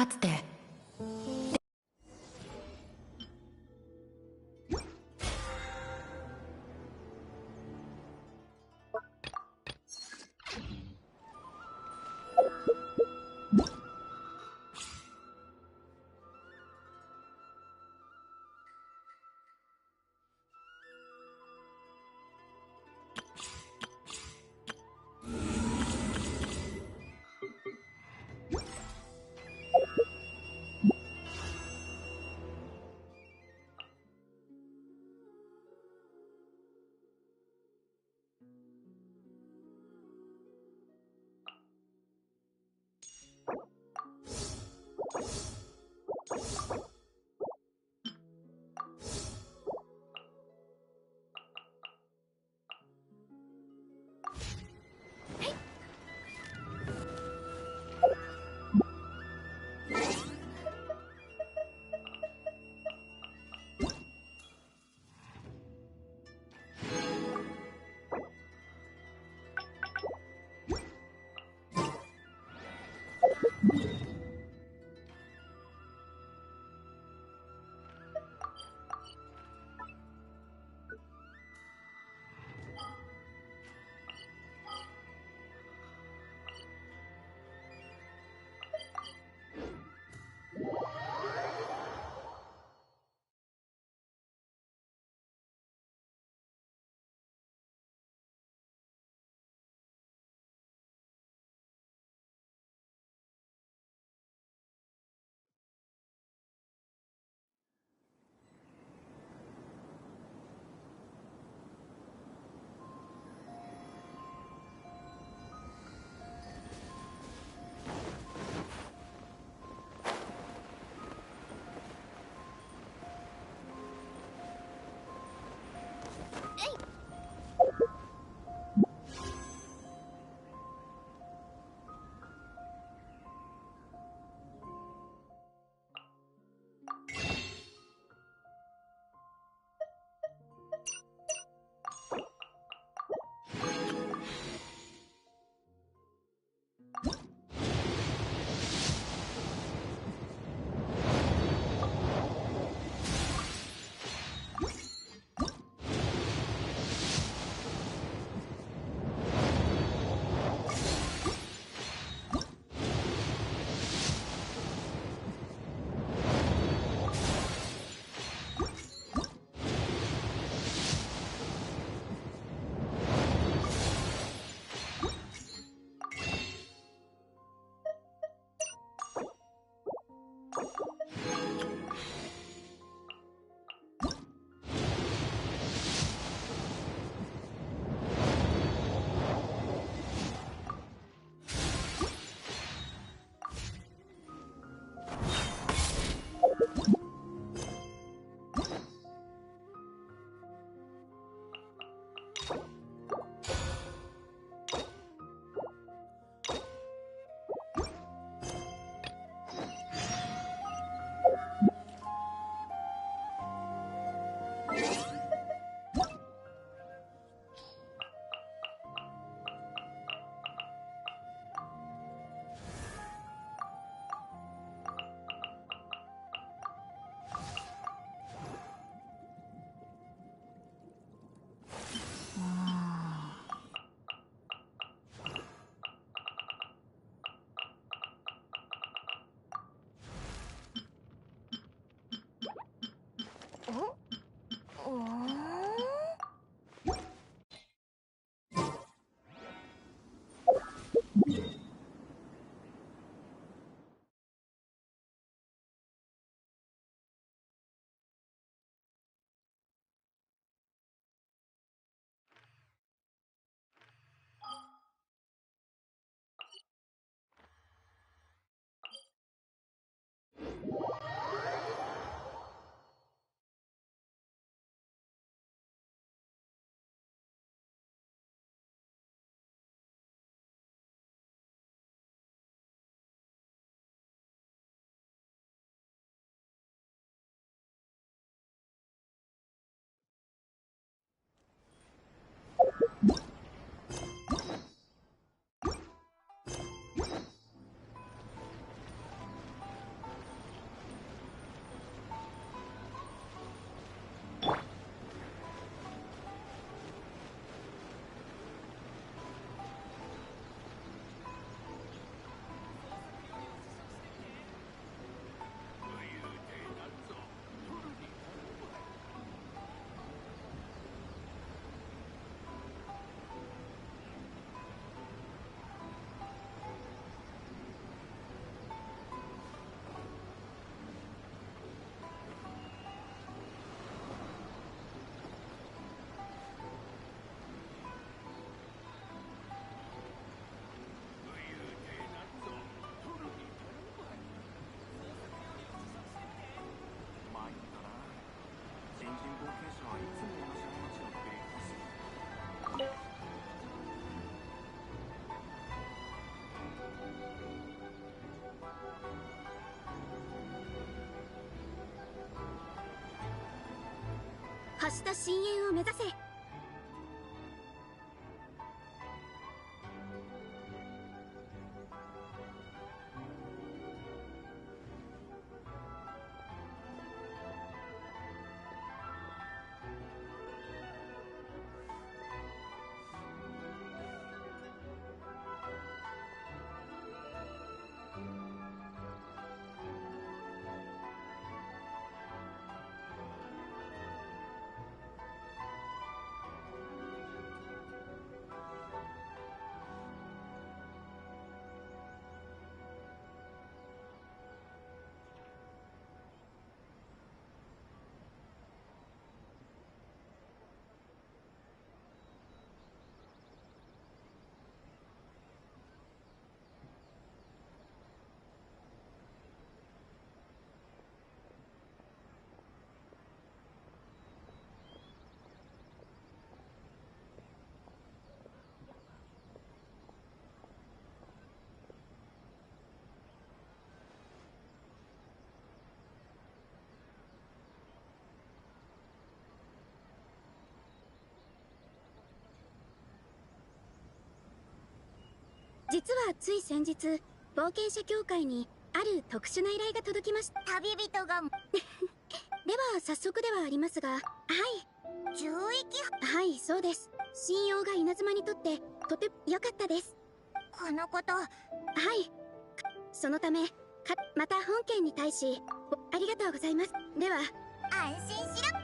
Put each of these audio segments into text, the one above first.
かつて発した深淵を目指せ。実はつい先日、冒険者協会にある特殊な依頼が届きました。旅人がでは早速ではありますが、はい、獣域。はい、そうです。信用が稲妻にとってとても良かったです。このこと、はい、そのためまた本件に対しありがとうございます。では安心しろ。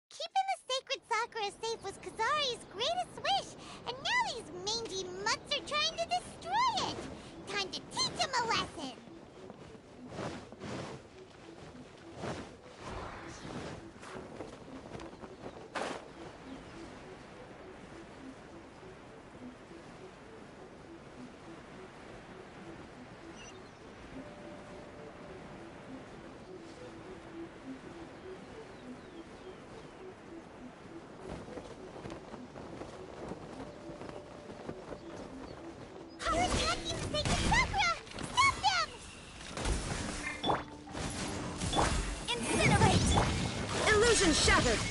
Keeping the sacred Sakura safe was Kazari's greatest wish, and now these mangy mutts are trying to destroy it! Time to teach him a lesson! They're attacking the sacred Sakura! Stop them! incinerate! Illusion shattered!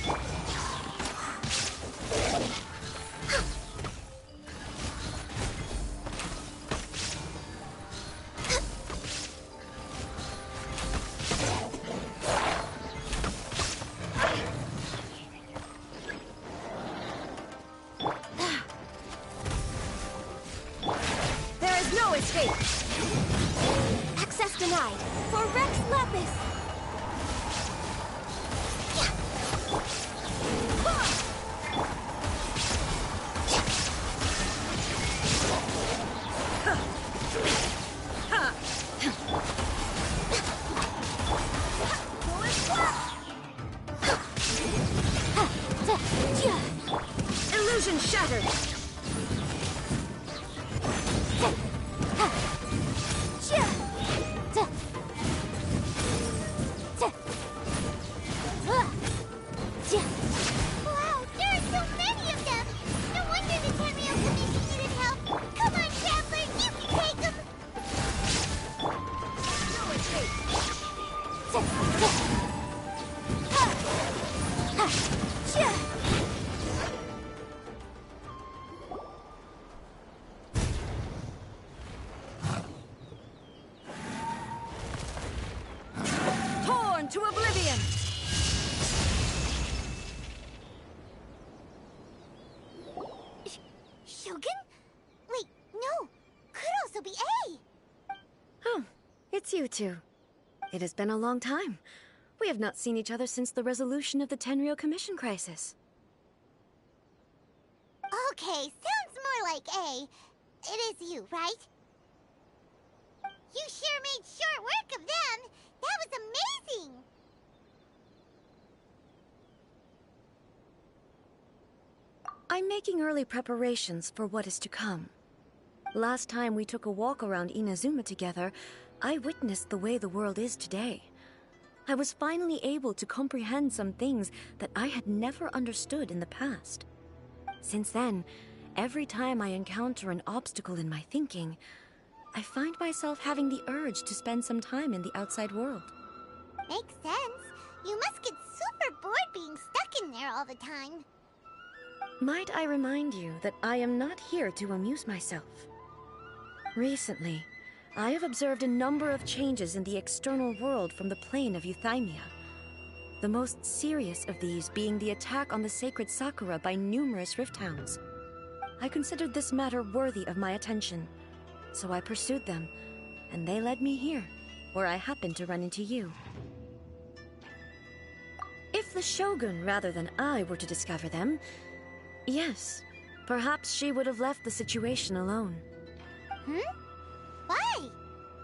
Access denied for Rex Lapis! Illusion shattered! Wow, there are so many of them! No wonder the Tamriel commission needed help! Come on, Traveler, you can take them! Torn to oblivion! Shogun? Wait, no! Could also be A! Oh, it's you two. It has been a long time. We have not seen each other since the resolution of the Tenryou Commission crisis. Okay, sounds more like A. It is you, right? You sure made short work of them! That was amazing! I'm making early preparations for what is to come. Last time we took a walk around Inazuma together, I witnessed the way the world is today. I was finally able to comprehend some things that I had never understood in the past. Since then, every time I encounter an obstacle in my thinking, I find myself having the urge to spend some time in the outside world. Makes sense. You must get super bored being stuck in there all the time. Might I remind you that I am not here to amuse myself. Recently, I have observed a number of changes in the external world from the plane of Euthymia. The most serious of these being the attack on the sacred Sakura by numerous rift hounds. I considered this matter worthy of my attention, so I pursued them, and they led me here, where I happened to run into you. If the Shogun rather than I were to discover them, yes, perhaps she would have left the situation alone. Why?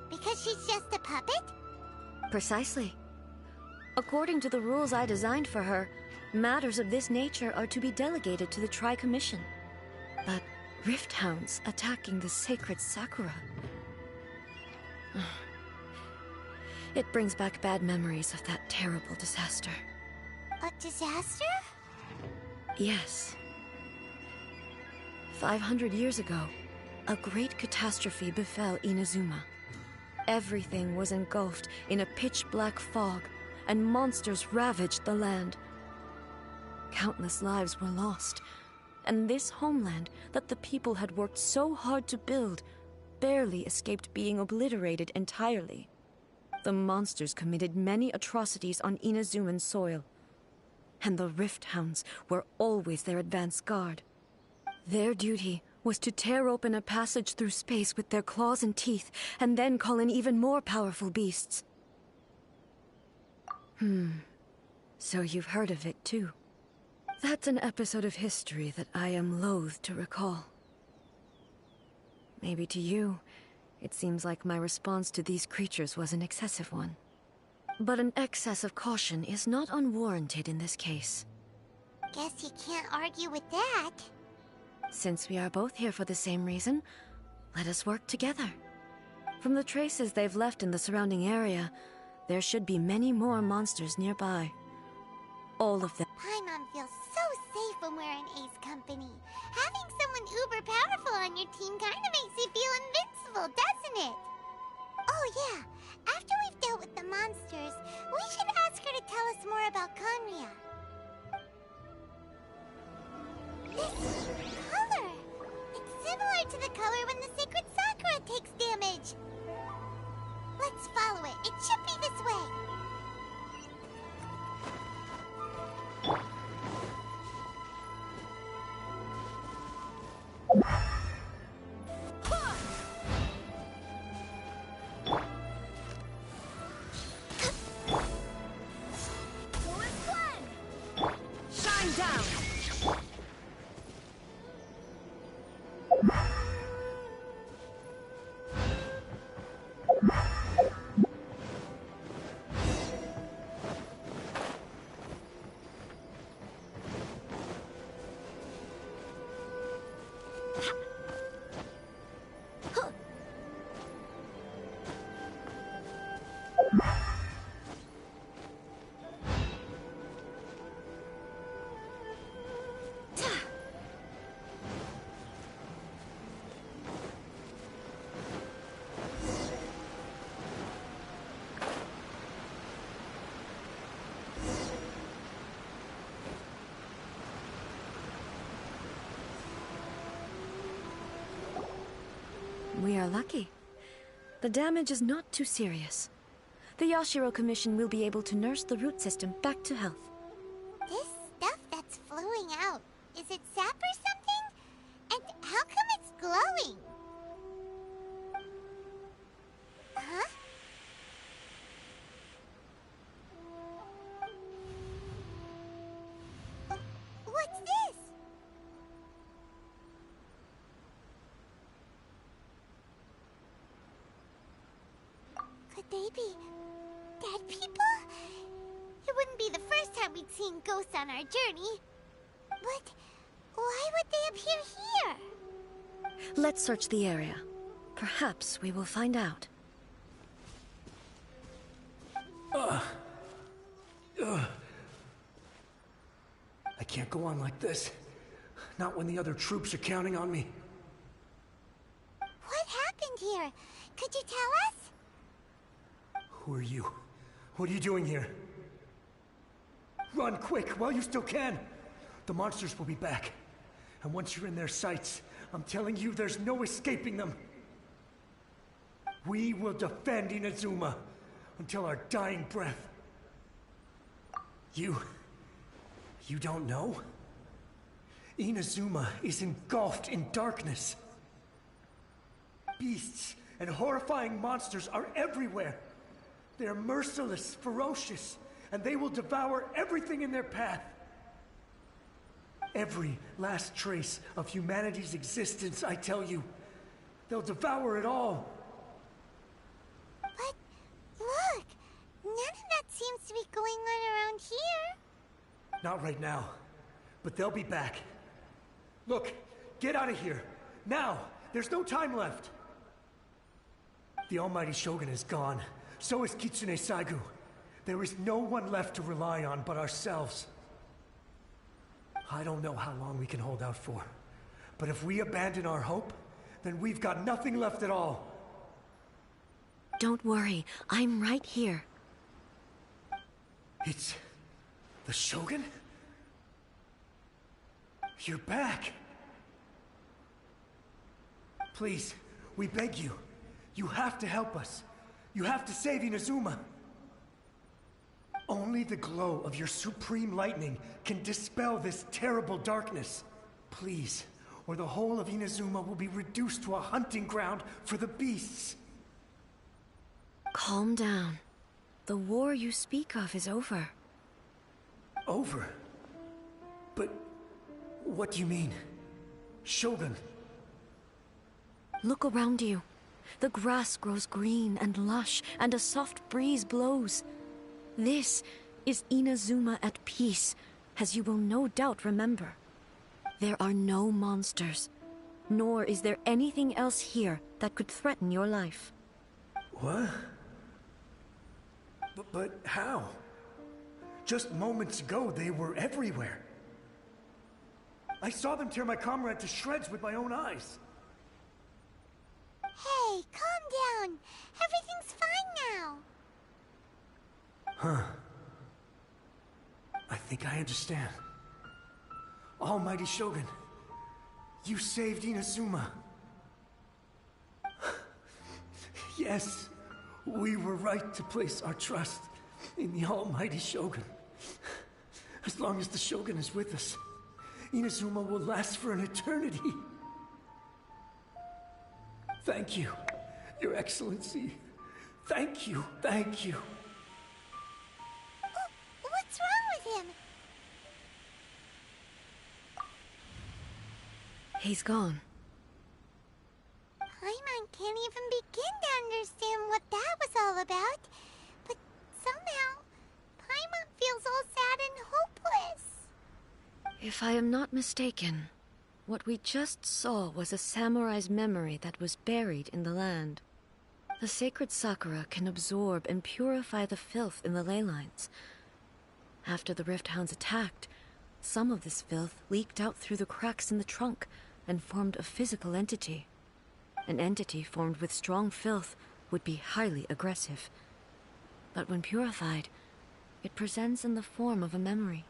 Because she's just a puppet? Precisely. According to the rules I designed for her, matters of this nature are to be delegated to the Tri-Commission. But rift hounds attacking the sacred Sakura... It brings back bad memories of that terrible disaster. A disaster? Yes. 500 years ago, a great catastrophe befell Inazuma. Everything was engulfed in a pitch-black fog, and monsters ravaged the land. Countless lives were lost, and this homeland that the people had worked so hard to build barely escaped being obliterated entirely. The monsters committed many atrocities on Inazuman soil, and the Rift Hounds were always their advance guard. Their duty was to tear open a passage through space with their claws and teeth, and then call in even more powerful beasts. So you've heard of it too. That's an episode of history that I am loath to recall. Maybe to you, it seems like my response to these creatures was an excessive one. But an excess of caution is not unwarranted in this case. Guess you can't argue with that. Since we are both here for the same reason, let us work together. From the traces they've left in the surrounding area, there should be many more monsters nearby. All of them. Paimon feels so safe when we're in Ace company. Having someone uber powerful on your team kinda makes you feel invincible, doesn't it? Oh yeah, after we've dealt with the monsters, we should ask her to tell us more about Conria. This color! It's similar to the color when the sacred Sakura takes damage. Let's follow it. It should be this way. Shine down! We are lucky. The damage is not too serious. The Yashiro Commission will be able to nurse the root system back to health. This stuff that's flowing out, is it sap or something? And how come it's glowing? Huh? Maybe dead people? It wouldn't be the first time we'd seen ghosts on our journey. But why would they appear here? Let's search the area. Perhaps we will find out. I can't go on like this. Not when the other troops are counting on me. What happened here? Could you tell us? Who are you? What are you doing here? Run quick while you still can. The monsters will be back. And once you're in their sights, I'm telling you, there's no escaping them. We will defend Inazuma until our dying breath. You don't know? Inazuma is engulfed in darkness. Beasts and horrifying monsters are everywhere. They are merciless, ferocious, and they will devour everything in their path. Every last trace of humanity's existence, I tell you. They'll devour it all. But look, none of that seems to be going on around here. Not right now, but they'll be back. Look, get out of here. Now! There's no time left! The almighty Shogun is gone. So is Kitsune Saigu. There is no one left to rely on but ourselves. I don't know how long we can hold out for. But if we abandon our hope, then we've got nothing left at all. Don't worry, I'm right here. It's... the Shogun? You're back! Please, we beg you. You have to help us. You have to save Inazuma. Only the glow of your supreme lightning can dispel this terrible darkness. Please, or the whole of Inazuma will be reduced to a hunting ground for the beasts. Calm down. The war you speak of is over. Over? But what do you mean? Shogun? Look around you. The grass grows green and lush, and a soft breeze blows. This is Inazuma at peace, as you will no doubt remember. There are no monsters, nor is there anything else here that could threaten your life. What? But how? Just moments ago, they were everywhere. I saw them tear my comrade to shreds with my own eyes. Hey, calm down. Everything's fine now. Huh. I think I understand. Almighty Shogun, you saved Inazuma. Yes, we were right to place our trust in the Almighty Shogun. As long as the Shogun is with us, Inazuma will last for an eternity. Thank you, Your Excellency. Thank you, thank you. What's wrong with him? He's gone. Paimon can't even begin to understand what that was all about. But somehow, Paimon feels all sad and hopeless. If I am not mistaken, what we just saw was a samurai's memory that was buried in the land. The sacred sakura can absorb and purify the filth in the ley lines. After the Rift Hounds attacked, some of this filth leaked out through the cracks in the trunk and formed a physical entity. An entity formed with strong filth would be highly aggressive. But when purified, it presents in the form of a memory.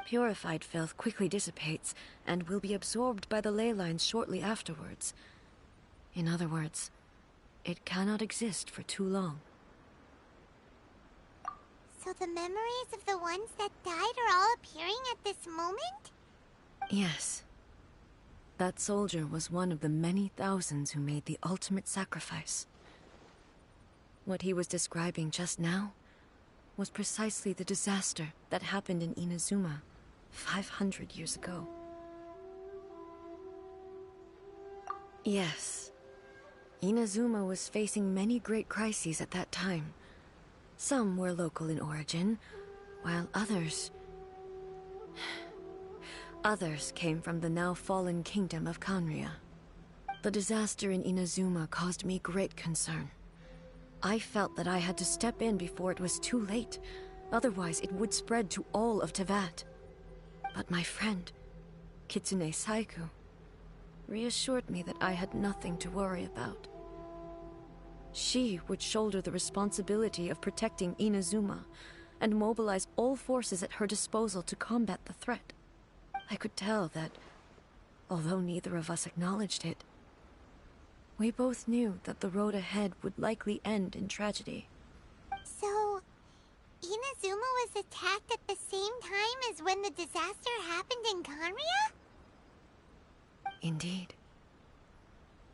Purified filth quickly dissipates and will be absorbed by the ley lines shortly afterwards. In other words, it cannot exist for too long. So the memories of the ones that died are all appearing at this moment? Yes. That soldier was one of the many thousands who made the ultimate sacrifice. What he was describing just now was precisely the disaster that happened in Inazuma 500 years ago. Yes. Inazuma was facing many great crises at that time, Some were local in origin, while others came from the now fallen kingdom of Kanria. The disaster in Inazuma caused me great concern. I felt that I had to step in before it was too late, otherwise it would spread to all of Teyvat. But my friend, Kitsune Saiku, reassured me that I had nothing to worry about. She would shoulder the responsibility of protecting Inazuma and mobilize all forces at her disposal to combat the threat. I could tell that, although neither of us acknowledged it, we both knew that the road ahead would likely end in tragedy. So, Inazuma was attacked at the same time as when the disaster happened in Kanria? Indeed.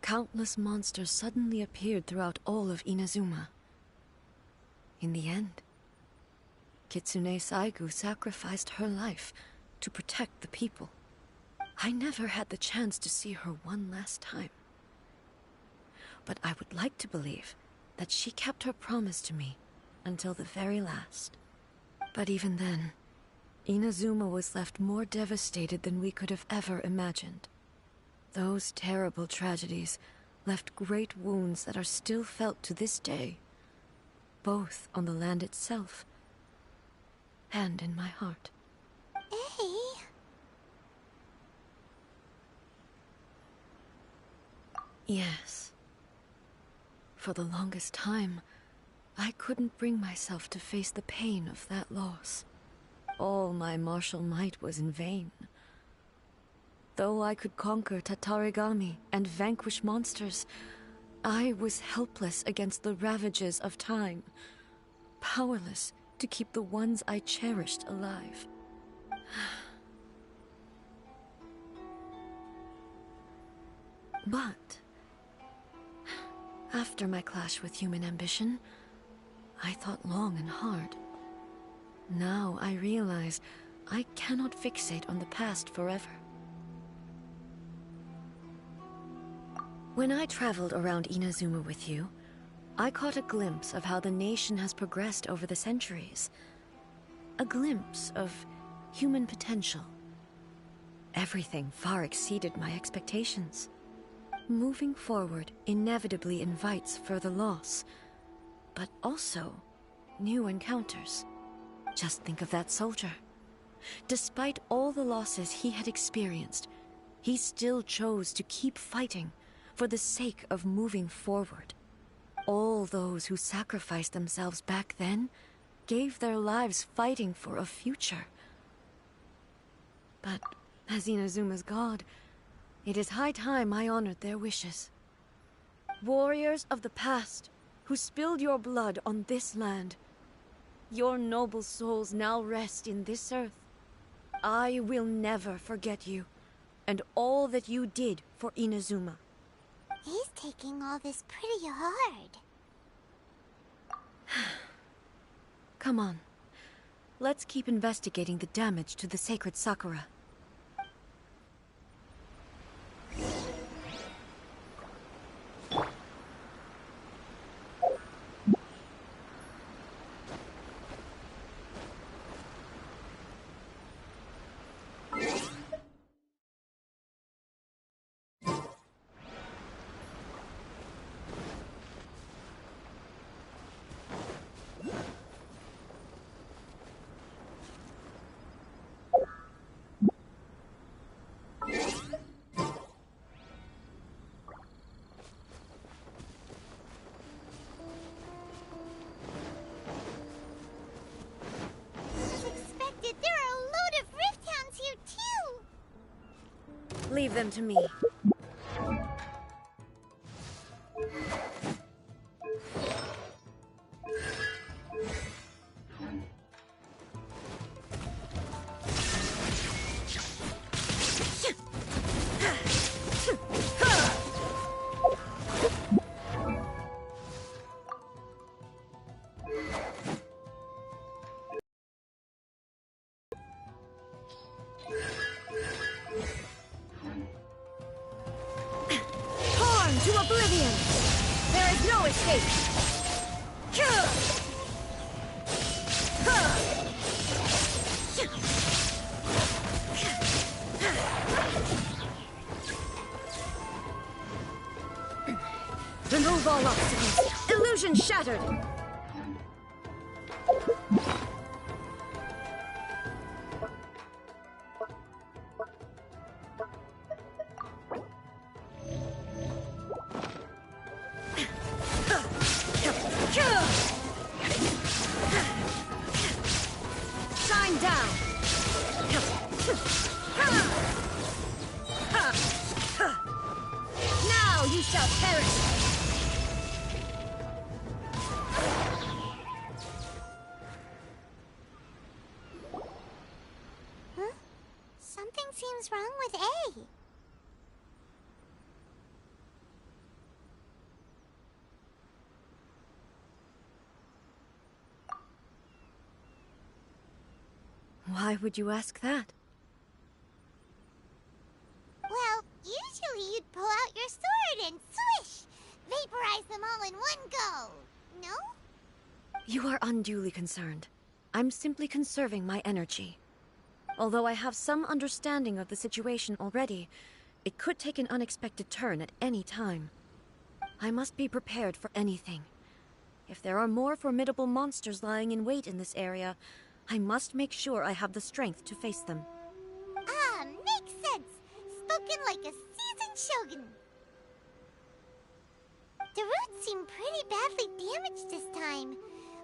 Countless monsters suddenly appeared throughout all of Inazuma. In the end, Kitsune Saigu sacrificed her life to protect the people. I never had the chance to see her one last time. But I would like to believe that she kept her promise to me until the very last. But even then, Inazuma was left more devastated than we could have ever imagined. Those terrible tragedies left great wounds that are still felt to this day, both on the land itself and in my heart. Hey. Yes. For the longest time, I couldn't bring myself to face the pain of that loss. All my martial might was in vain. Though I could conquer Tatarigami and vanquish monsters, I was helpless against the ravages of time, powerless to keep the ones I cherished alive. But after my clash with human ambition, I thought long and hard. Now I realize I cannot fixate on the past forever. When I traveled around Inazuma with you, I caught a glimpse of how the nation has progressed over the centuries. A glimpse of human potential. Everything far exceeded my expectations. Moving forward inevitably invites further loss, but also new encounters. Just think of that soldier. Despite all the losses he had experienced, he still chose to keep fighting for the sake of moving forward. All those who sacrificed themselves back then gave their lives fighting for a future. But as Inazuma's god, it is high time I honored their wishes. Warriors of the past, who spilled your blood on this land, your noble souls now rest in this earth. I will never forget you, and all that you did for Inazuma. He's taking all this pretty hard. Come on. Let's keep investigating the damage to the sacred Sakura. Leave them to me. To oblivion! There is no escape! Illusion shattered! Shine down! Now you shall perish! Huh? Something seems wrong with A. Why would you ask that? Well, usually you'd pull out your sword and swish! Vaporize them all in one go! No? You are unduly concerned. I'm simply conserving my energy. Although I have some understanding of the situation already, it could take an unexpected turn at any time. I must be prepared for anything. If there are more formidable monsters lying in wait in this area, I must make sure I have the strength to face them. Ah, makes sense! Spoken like a seasoned shogun! The roots seem pretty badly damaged this time.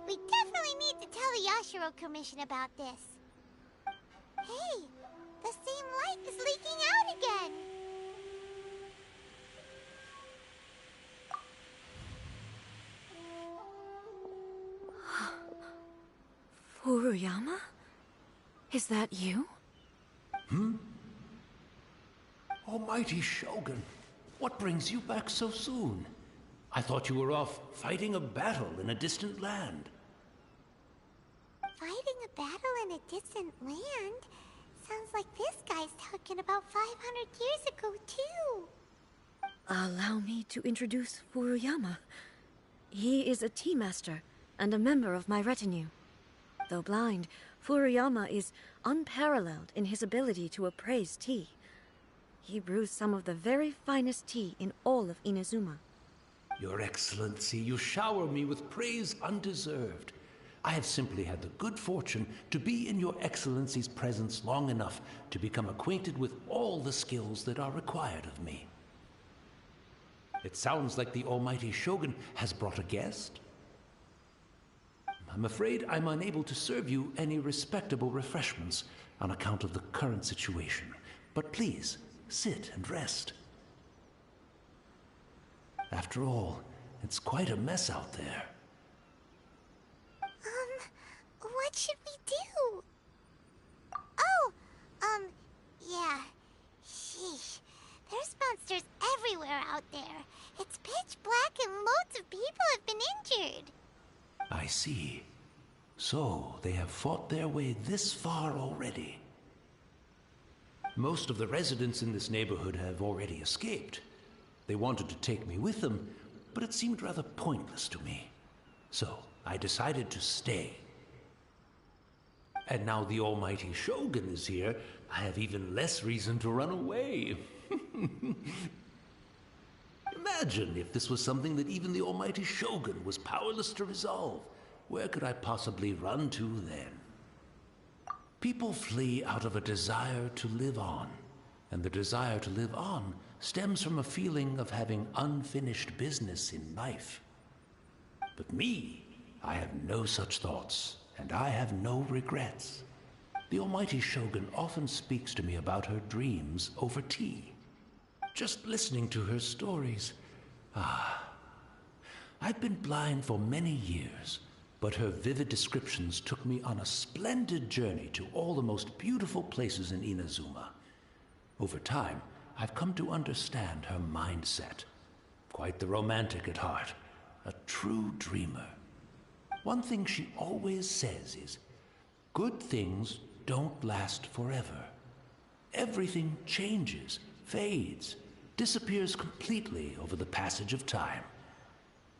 We definitely need to tell the Yashiro Commission about this. Hey, the same light is leaking out again! Furuyama? Is that you? Almighty Shogun, what brings you back so soon? I thought you were off fighting a battle in a distant land. Fighting a battle in a distant land? Sounds like this guy's talking about 500 years ago, too. Allow me to introduce Furuyama. He is a tea master and a member of my retinue. Though blind, Furuyama is unparalleled in his ability to appraise tea. He brews some of the very finest tea in all of Inazuma. Your Excellency, you shower me with praise undeserved. I have simply had the good fortune to be in Your Excellency's presence long enough to become acquainted with all the skills that are required of me. It sounds like the Almighty Shogun has brought a guest. I'm afraid I'm unable to serve you any respectable refreshments on account of the current situation. But please, sit and rest. After all, it's quite a mess out there. What should we do? Oh, yeah. Sheesh. There's monsters everywhere out there. It's pitch black and loads of people have been injured. I see. So, they have fought their way this far already. Most of the residents in this neighborhood have already escaped. They wanted to take me with them, but it seemed rather pointless to me. So, I decided to stay. And now the Almighty Shogun is here, I have even less reason to run away. Imagine if this was something that even the Almighty Shogun was powerless to resolve. Where could I possibly run to then? People flee out of a desire to live on, and the desire to live on stems from a feeling of having unfinished business in life. But me, I have no such thoughts, and I have no regrets. The Almighty Shogun often speaks to me about her dreams over tea. Just listening to her stories. I've been blind for many years, but her vivid descriptions took me on a splendid journey to all the most beautiful places in Inazuma. Over time, I've come to understand her mindset. Quite the romantic at heart, a true dreamer. One thing she always says is, good things don't last forever. Everything changes, fades, disappears completely over the passage of time.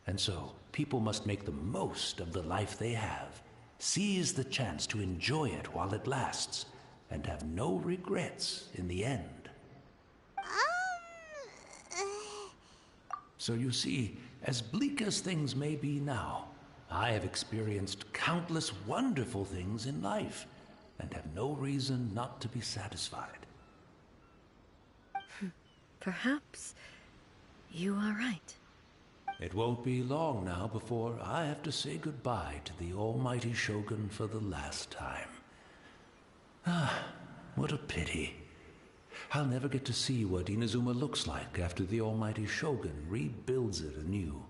And so, people must make the most of the life they have, seize the chance to enjoy it while it lasts, and have no regrets in the end. So you see, as bleak as things may be now, I have experienced countless wonderful things in life, and have no reason not to be satisfied. Perhaps you are right. It won't be long now before I have to say goodbye to the almighty Shogun for the last time. Ah, what a pity. I'll never get to see what Inazuma looks like after the almighty Shogun rebuilds it anew.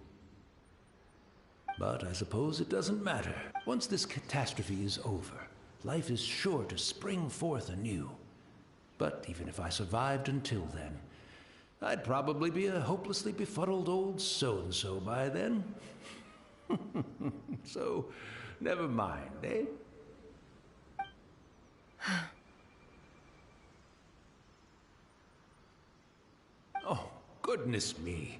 But I suppose it doesn't matter. Once this catastrophe is over, life is sure to spring forth anew. But even if I survived until then, I'd probably be a hopelessly befuddled old so-and-so by then. So, never mind, eh? Oh, goodness me.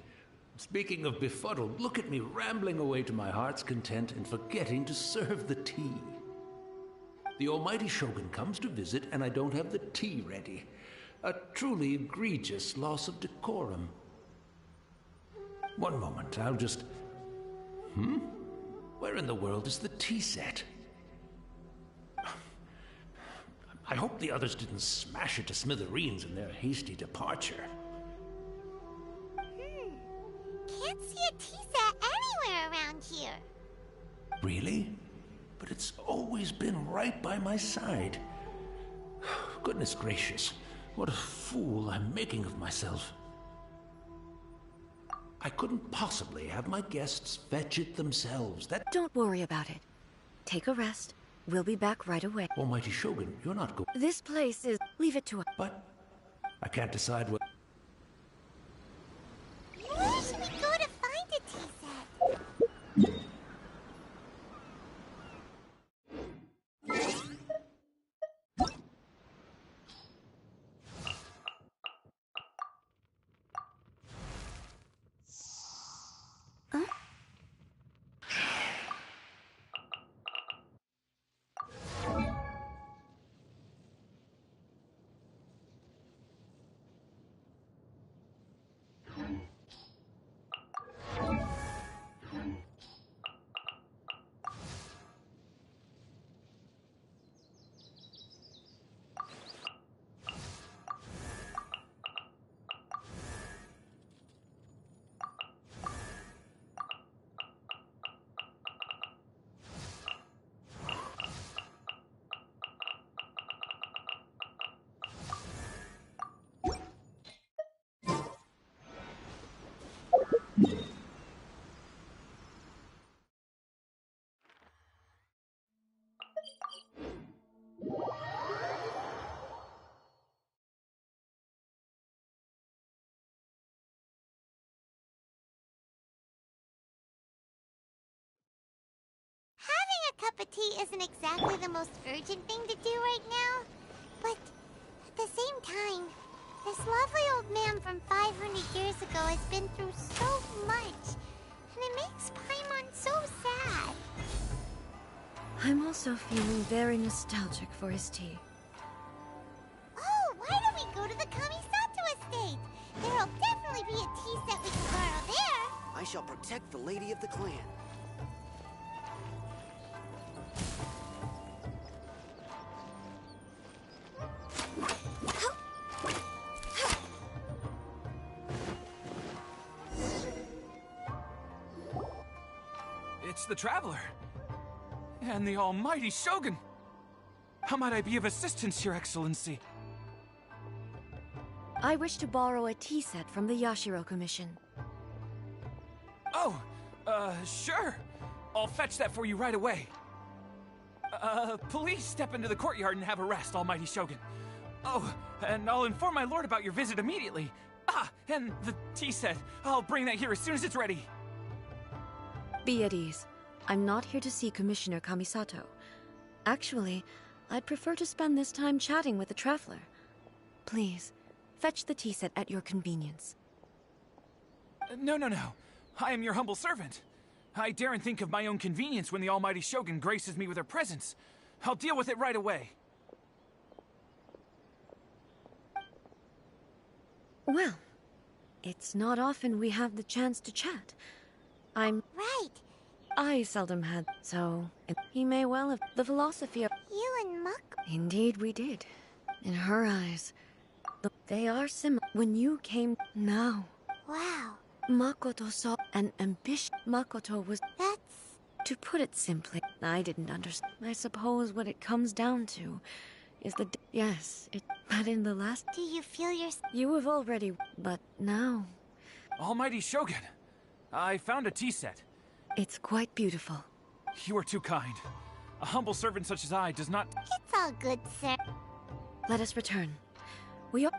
Speaking of befuddled, look at me rambling away to my heart's content and forgetting to serve the tea. The almighty Shogun comes to visit and I don't have the tea ready. A truly egregious loss of decorum. One moment, I'll just... Where in the world is the tea set? I hope the others didn't smash it to smithereens in their hasty departure. Can't see a tea set anywhere around here. Really? But it's always been right by my side. Goodness gracious, what a fool I'm making of myself. I couldn't possibly have my guests fetch it themselves. Don't worry about it. Take a rest. We'll be back right away. Almighty Shogun, you're not going... This place is... Leave it to us. But I can't decide what... Where should we go to find a tea set? Having a cup of tea isn't exactly the most urgent thing to do right now, but at the same time, this lovely old man from 500 years ago has been through so much, and it makes Paimon so sad. I'm also feeling very nostalgic for his tea. Oh, why don't we go to the Kamisato estate? There'll definitely be a tea set we can borrow there. I shall protect the lady of the clan. It's the Traveler. And the almighty Shogun. How might I be of assistance, Your Excellency? I wish to borrow a tea set from the Yashiro Commission. Oh, sure. I'll fetch that for you right away. Please step into the courtyard and have a rest, almighty Shogun. Oh, and I'll inform my lord about your visit immediately. Ah, and the tea set. I'll bring that here as soon as it's ready. Be at ease. I'm not here to see Commissioner Kamisato. Actually, I'd prefer to spend this time chatting with the Traveler. Please, fetch the tea set at your convenience. No. I am your humble servant. I daren't think of my own convenience when the almighty Shogun graces me with her presence. I'll deal with it right away. Well, It's not often we have the chance to chat. Right. I seldom had, so he may well have the philosophy of... You and Muck. Indeed we did. In her eyes, they are similar. When you came now, Wow. Makoto saw an ambition. Makoto was... That's... To put it simply, I didn't understand. I suppose what it comes down to is the... Yes, but in the last... Do you feel your... You have already... But now... Almighty Shogun, I found a tea set. It's quite beautiful. You are too kind. A humble servant such as I does not... It's all good, sir. Let us return. We are...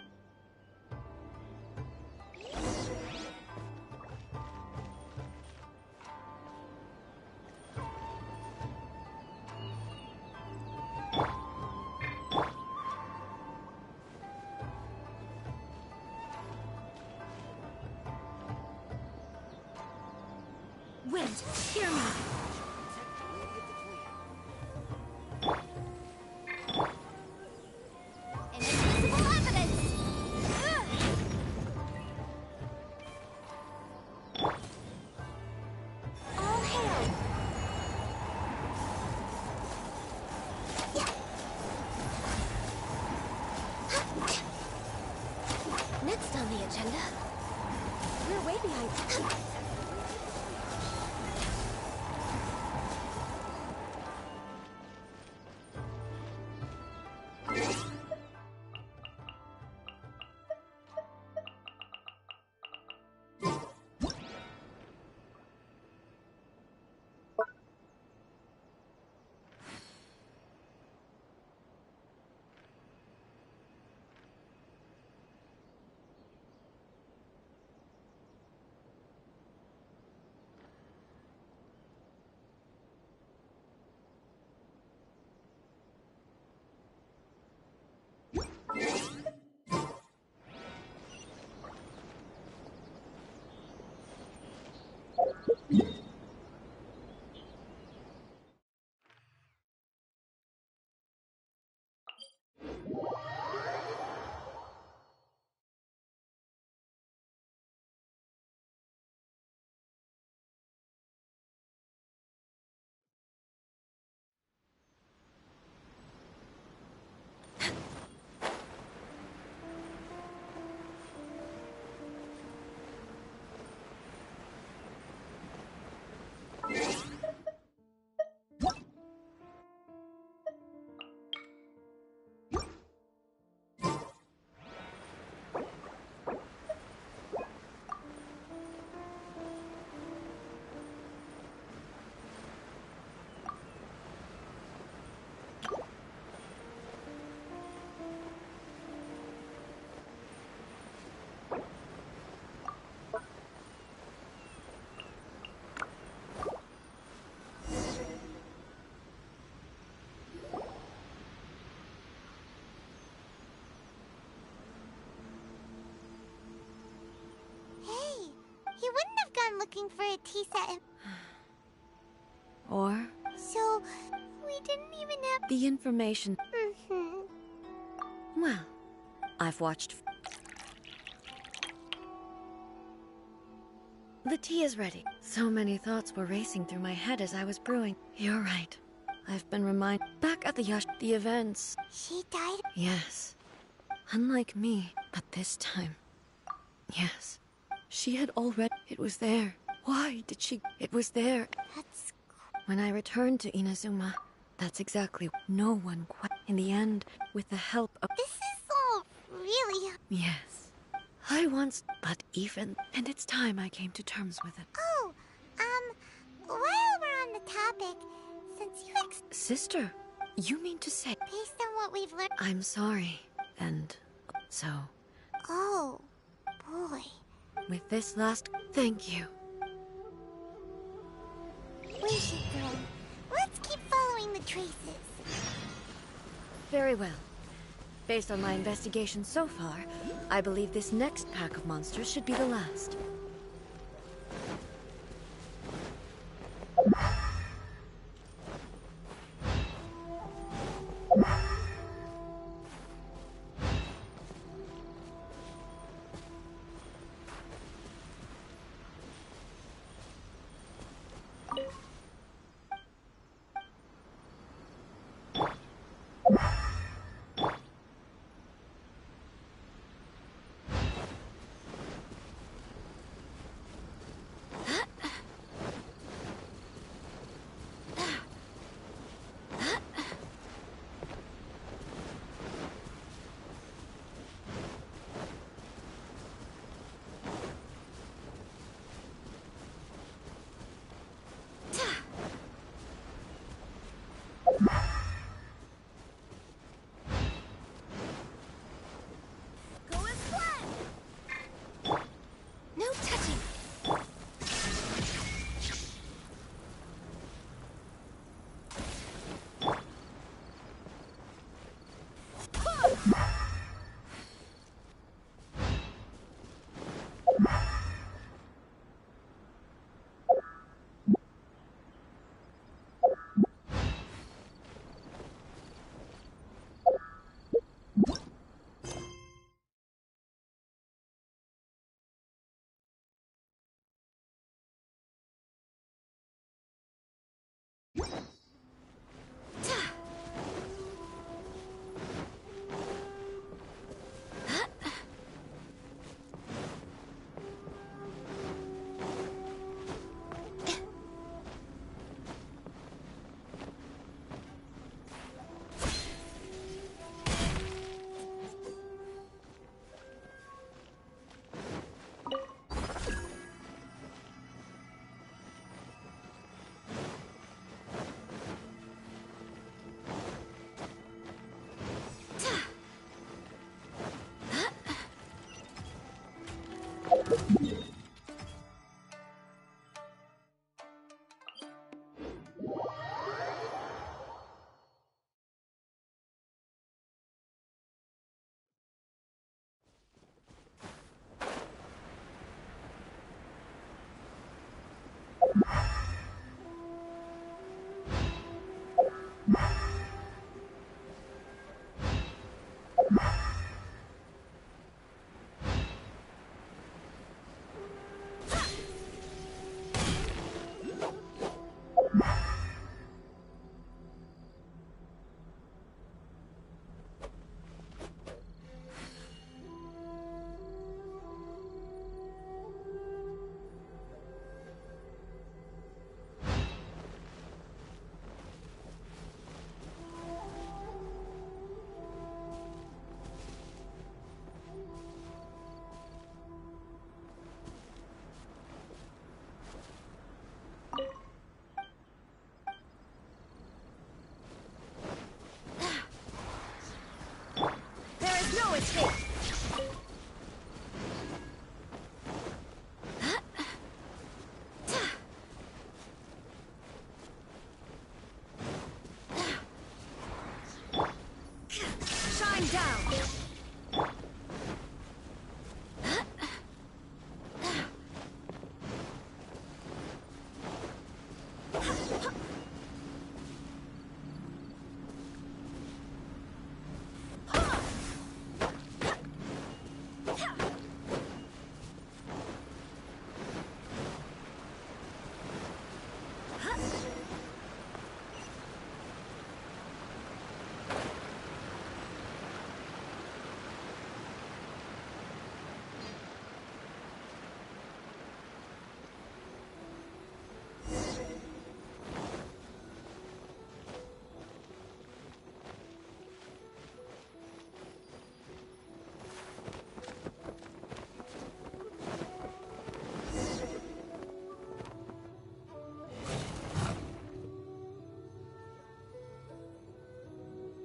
Wind, hear me. Inadmissible evidence! All hail! Next on the agenda, we're way behind. He wouldn't have gone looking for a tea set. Or... So, we didn't even have... the information. Mm-hmm. Well, I've watched... The tea is ready. So many thoughts were racing through my head as I was brewing. You're right. I've been reminded... Back at the events... She died? Yes. Unlike me, but this time... Yes. She had already... It was there. Why did she... It was there. That's... When I returned to Inazuma, that's exactly... No one quite... In the end, with the help of... This is all really... Yes. I once... But even... And it's time I came to terms with it. Oh, while we're on the topic, since you Sister, you mean to say... Based on what we've learned... I'm sorry. And... So... Oh, boy. With this last... Thank you. We should go. Let's keep following the traces. Very well. Based on my investigation so far, I believe this next pack of monsters should be the last.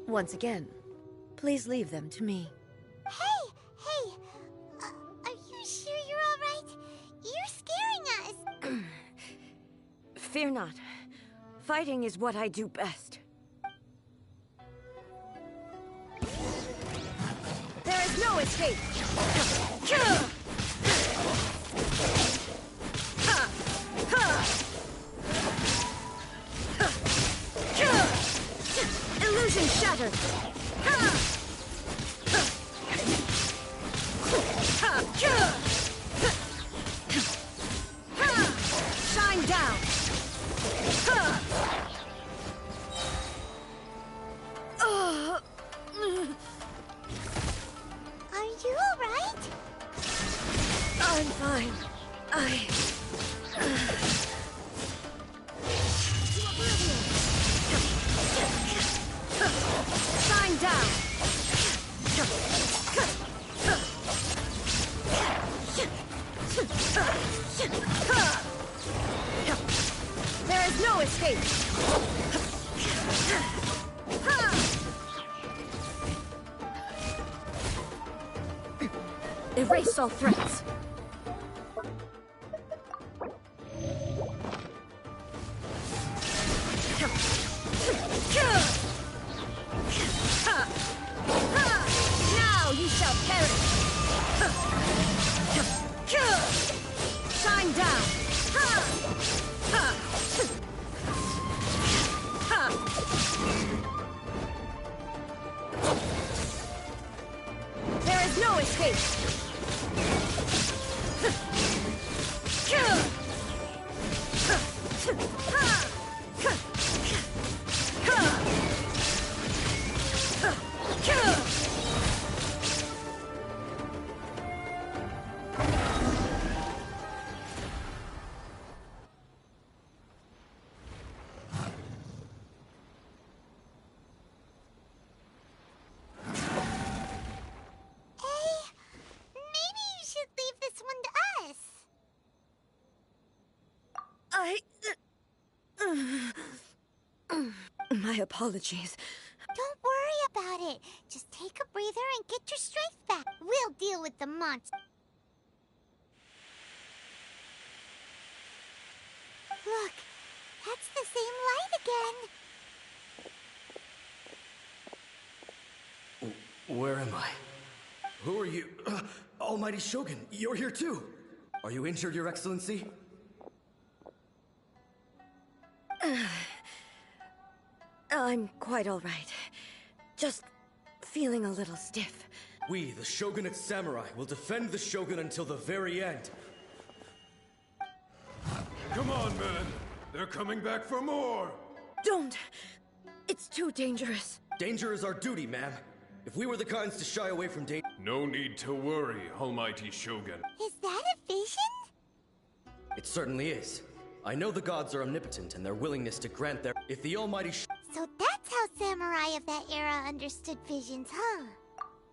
Once again, please leave them to me. Hey! Are you sure you're all right? You're scaring us! Fear not. Fighting is what I do best. There is no escape! Illusion shattered! Shine down! Are you all right? I'm fine. Shine down! There is no escape! Erase all threats. Now you shall perish! Shine down! There is no escape! My apologies. Don't worry about it. Just take a breather and get your strength back. We'll deal with the monster. Look, that's the same light again. Where am I? Who are you? Almighty Shogun, you're here too. Are you injured, Your Excellency? I'm quite all right. Just feeling a little stiff. We, the Shogunate Samurai, will defend the Shogun until the very end. Come on, man. They're coming back for more. Don't! It's too dangerous. Danger is our duty, ma'am. If we were the kinds to shy away from danger... No need to worry, Almighty Shogun. Is that a vision? It certainly is. I know the gods are omnipotent and their willingness to grant their... If the Almighty So that's how samurai of that era understood visions, huh?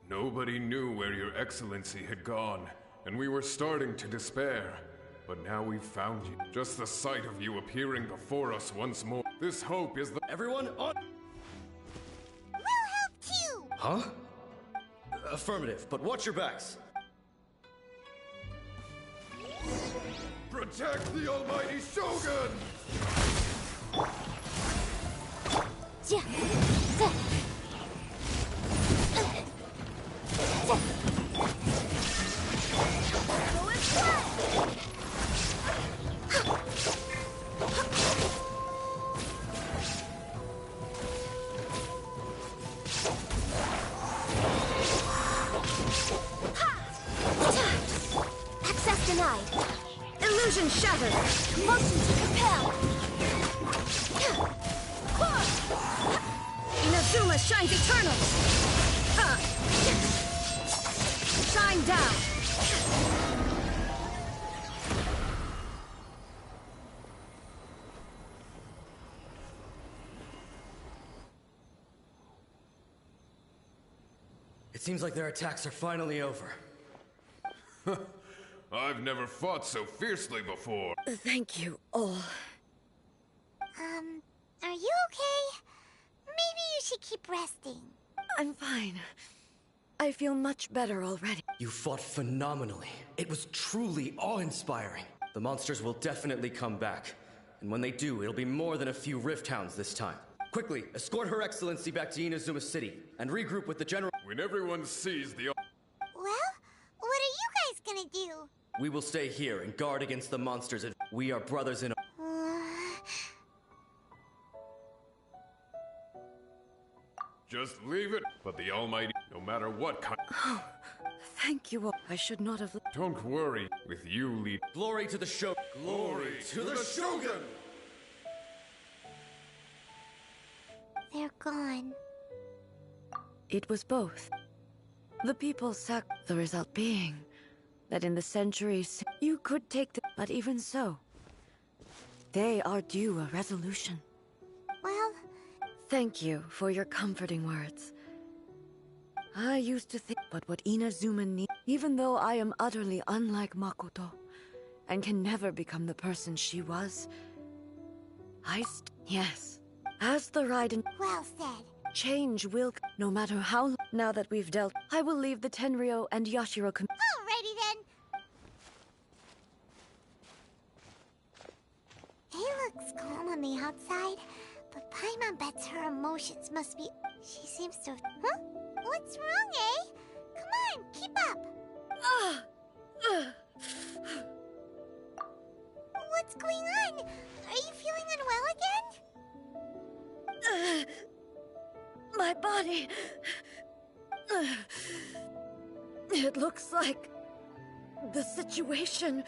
Nobody knew where Your Excellency had gone, and we were starting to despair. But now we've found you. Just the sight of you appearing before us once more. This hope is the... Everyone on... We'll help too! Huh? Affirmative, but watch your backs. Protect the Almighty Shogun! Access denied. Illusion shattered. Motion to compel. Inazuma shines eternal. Shine down. It seems like their attacks are finally over. I've never fought so fiercely before. Thank you all. Are you okay? Maybe you should keep resting. I'm fine. I feel much better already. You fought phenomenally. It was truly awe-inspiring. The monsters will definitely come back. And when they do, it'll be more than a few Rift Hounds this time. Quickly, escort Her Excellency back to Inazuma City, and regroup with the General. When everyone sees the... Well, what are you guys gonna do? We will stay here and guard against the monsters. We are brothers in... Just leave it. But the Almighty, no matter what kind... Oh, thank you all. I should not have... Don't worry. With you lead... Glory to the Shogun! Glory to the Shogun! They're gone. It was both. The people the result being that in the centuries you could take the... But even so, they are due a resolution. Well... Thank you for your comforting words. I used to think, but what Inazuma needs, even though I am utterly unlike Makoto, and can never become the person she was, yes. As the Raiden... Well said. Change will... No matter how... Now that we've dealt... I will leave the Tenryo and Yashiro... Alrighty then. He looks calm on the outside, but Paimon bets her emotions must be... She seems to... Huh? What's wrong, eh? Come on, keep up. What's going on? Are you feeling unwell again? My body... It looks like... the situation...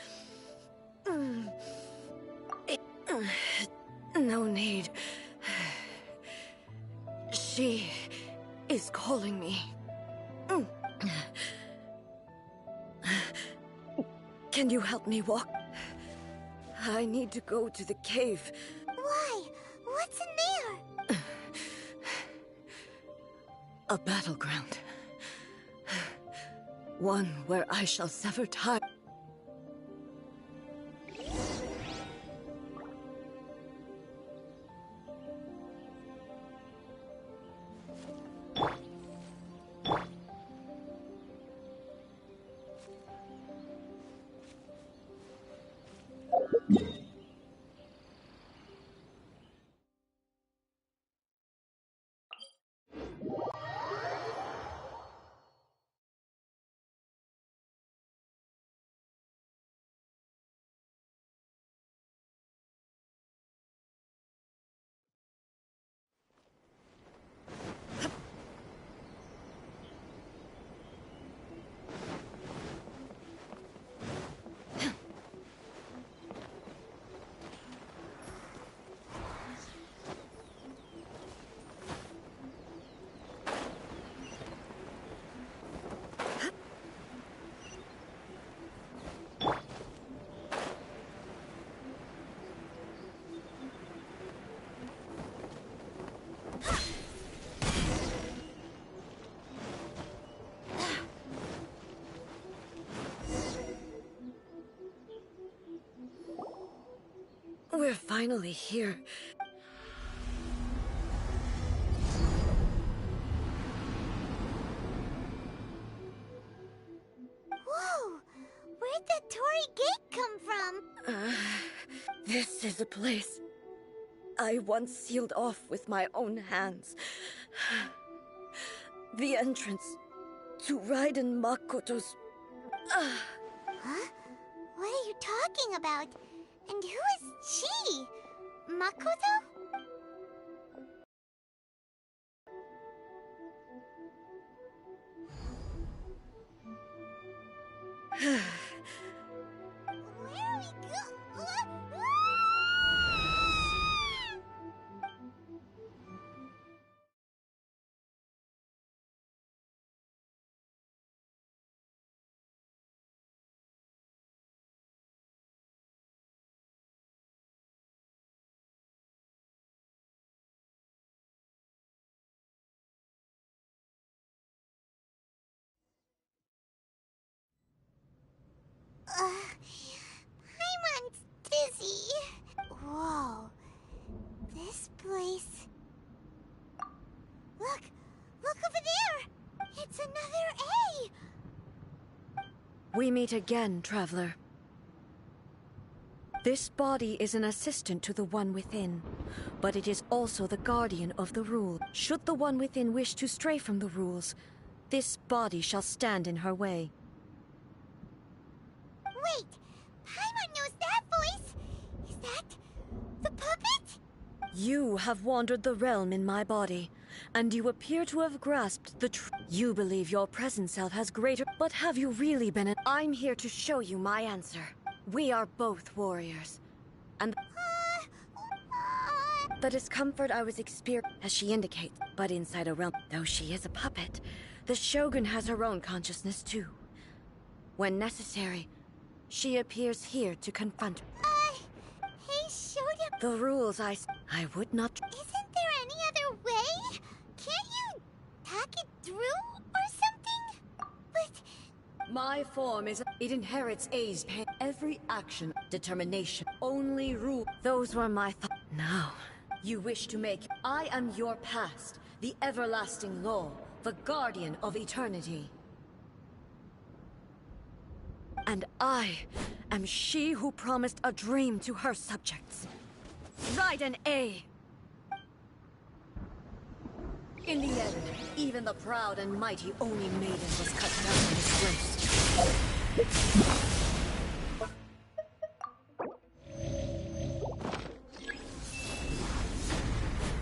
No need. She is calling me. Can you help me walk? I need to go to the cave. Why? What's in there? A battleground. One where I shall sever time. We're finally here. Whoa! Where'd that Torii gate come from? This is a place I once sealed off with my own hands. The entrance to Raiden Makoto's... Huh? What are you talking about? And who is she? Makoto? Paimon's dizzy. Whoa. This place... Look! Look over there! It's another A! We meet again, traveler. This body is an assistant to the one within, but it is also the guardian of the rule. Should the one within wish to stray from the rules, this body shall stand in her way. Wait! Paimon knows that voice! Is that... the puppet? You have wandered the realm in my body, and you appear to have grasped the You believe your present self has greater... But have you really been I'm here to show you my answer. We are both warriors, and the discomfort I was experiencing, as she indicates, but inside a realm. Though she is a puppet, the Shogun has her own consciousness too. When necessary, she appears here to confront. Hey, Shogun. The rules I would not. Isn't there any other way? Can't you talk it through or something? But my form is. It inherits A's pain. Every action, determination, only rule. Those were my thoughts. Now, you wish to make. I am your past, the everlasting law, the guardian of eternity. And I am she who promised a dream to her subjects. Ride an A! In the end, even the proud and mighty Oni maiden was cut down and disgraced.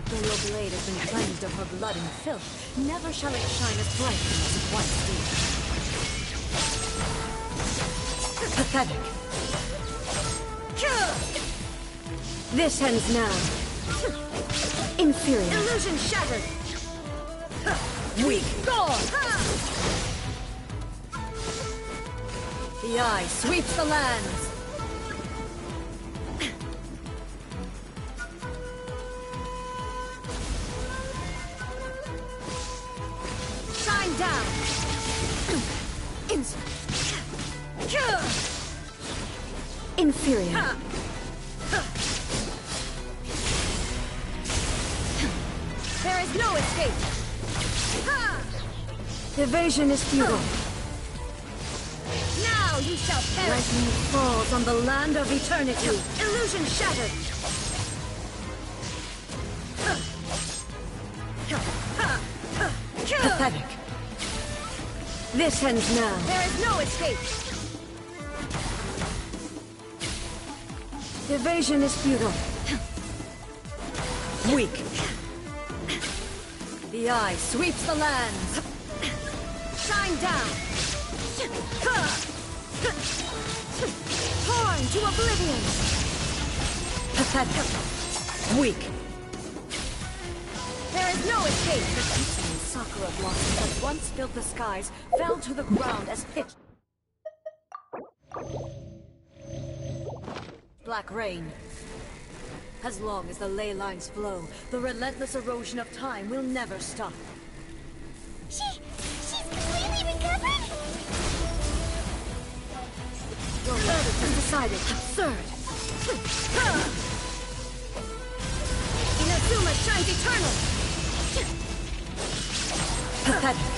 Though your blade has been cleansed of her blood and filth, never shall it shine as brightly as it once did. Pathetic. This ends now. Inferior. Illusion shattered. Weak. Gone. The eye sweeps the lands. Shine down. Inferior. There is no escape. Evasion is futile. Now you shall perish. Lightning falls on the land of eternity. Illusion shattered. Pathetic. This ends now. There is no escape. Evasion is futile. Weak. The eye sweeps the lands. Shine down. Torn to oblivion. Pathetic. Weak. There is no escape. The peaceful sakura blossoms that once filled the skies fell to the ground as pitch. Black rain. As long as the ley lines flow, the relentless erosion of time will never stop. She's completely recovered? Your verdict is decided. Absurd. Inazuma shines eternal. Pathetic.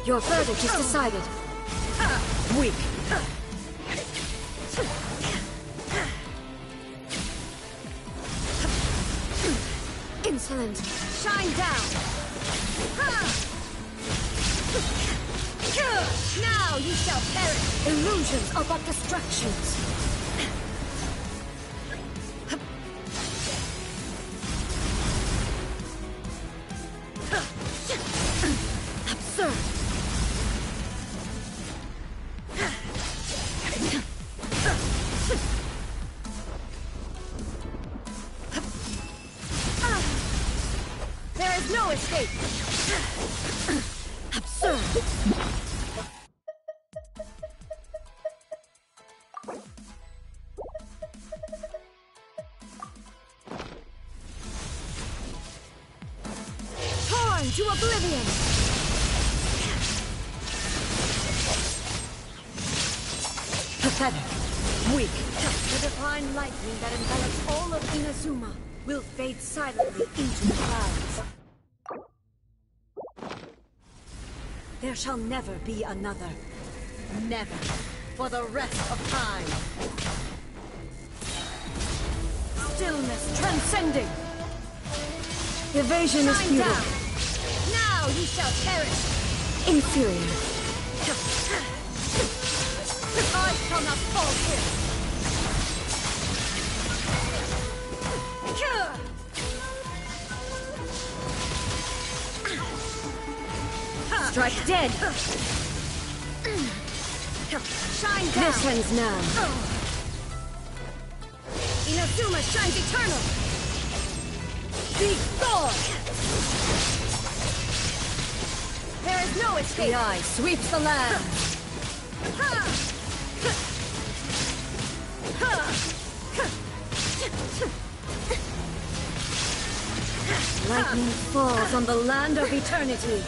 Your verdict is decided. Weak. Insolent. Shine down. Now you shall perish. Illusions are but distractions. Absurd. There is no escape. Absurd. Torn to oblivion. pathetic, weak. The divine lightning that envelops all of Inazuma will fade silently into the clouds. There shall never be another. Never. For the rest of time. Stillness transcending. Evasion is futile. Down. Now he shall perish. Inferior. I shall not fall here. Strike dead. Shine down. This ends now. Inazuma shines eternal. Be gone. There is no escape. The eye sweeps the land. Lightning falls on the land of eternity.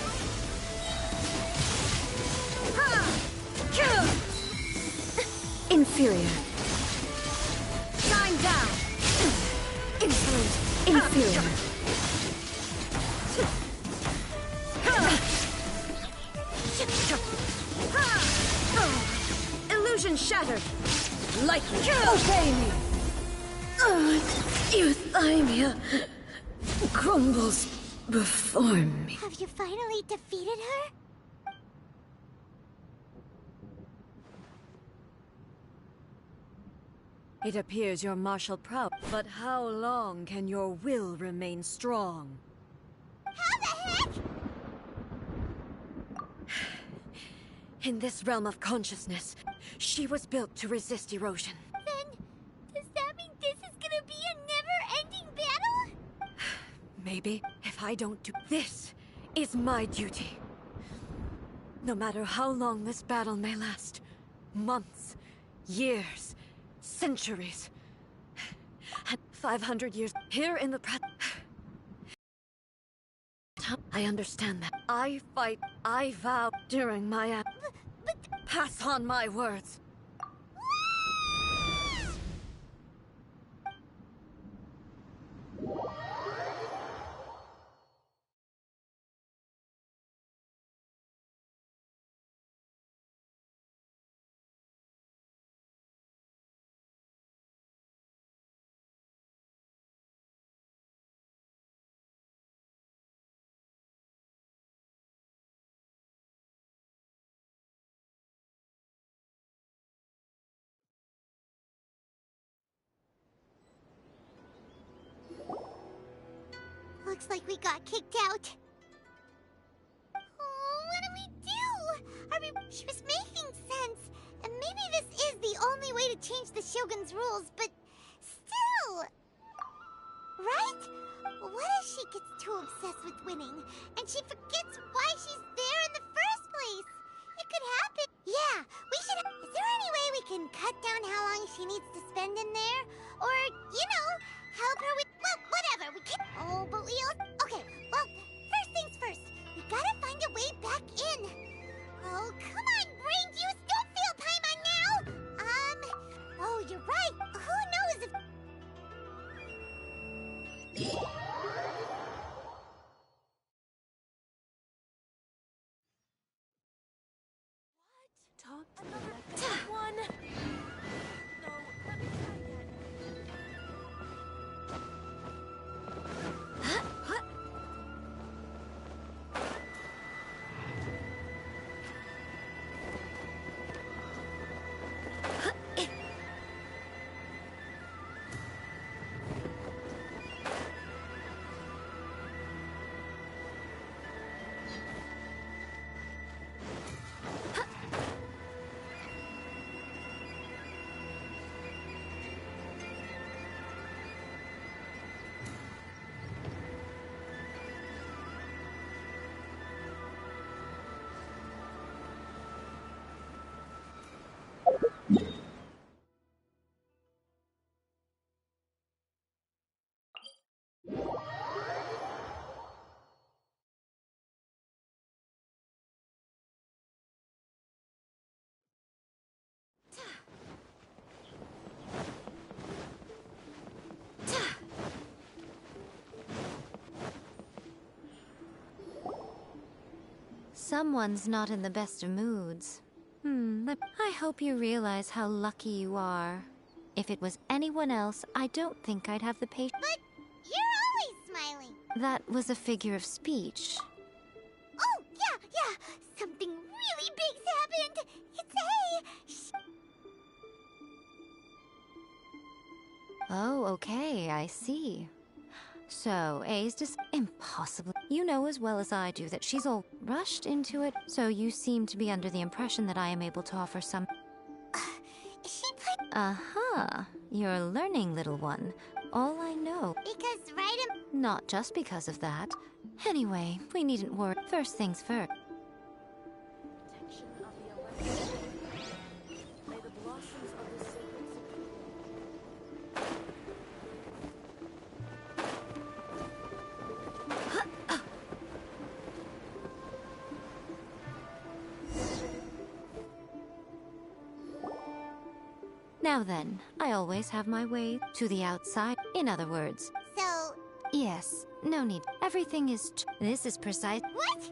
Inferior. Shine down. Insolent. Inferior. Illusion shattered. Lightning. Obey me. Euthymia crumbles before me. Have you finally defeated her? It appears your martial prowess, but how long can your will remain strong? How the heck? In this realm of consciousness, she was built to resist erosion. Then, does that mean this is gonna be a never-ending battle? Maybe, if I don't do this, is my duty. No matter how long this battle may last, months, years, centuries, and 500 years here in the present. I understand that. I fight, I vow during my pass on my words. Looks like we got kicked out. Oh, what do we do? She was making sense. And maybe this is the only way to change the Shogun's rules, but still... Right? What if she gets too obsessed with winning, and she forgets why she's there in the first place? It could happen. Yeah, we should... Is there any way we can cut down how long she needs to spend in there? Or, you know, help her with... Well, whatever, we can't... Oh, but we all... Okay, well, first things first. We gotta find a way back in. Oh, come on, brain juice, don't feel Paimon now! Oh, you're right. Who knows if... Talk to me like that one. No, let me try again. Someone's not in the best of moods. I hope you realize how lucky you are. If it was anyone else, I don't think I'd have the patience. But you're always smiling. That was a figure of speech. Oh, yeah. Something really big's happened. It's A. Oh, okay, I see. So, A's just impossible. You know as well as I do that she's all rushed into it, so you seem to be under the impression that I am able to offer some... She played... Aha, you're learning, little one. All I know... Because right in... Not just because of that. Anyway, we needn't worry. First things first. Now then, I always have my way to the outside. In other words... So... Yes, no need. Everything is... This is precise... What?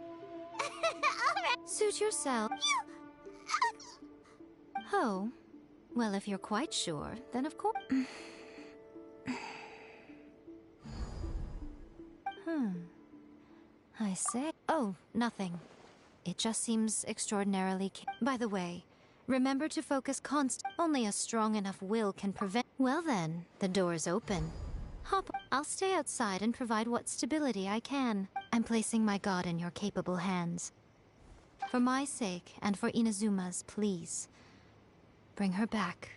Alright. Suit yourself. Oh. Well, if you're quite sure, then of course... I say... Oh, nothing. It just seems extraordinarily... By the way... Remember to focus Only a strong enough will can prevent... Well then, the door's open. Hop, I'll stay outside and provide what stability I can. I'm placing my god in your capable hands. For my sake, and for Inazuma's, please. Bring her back.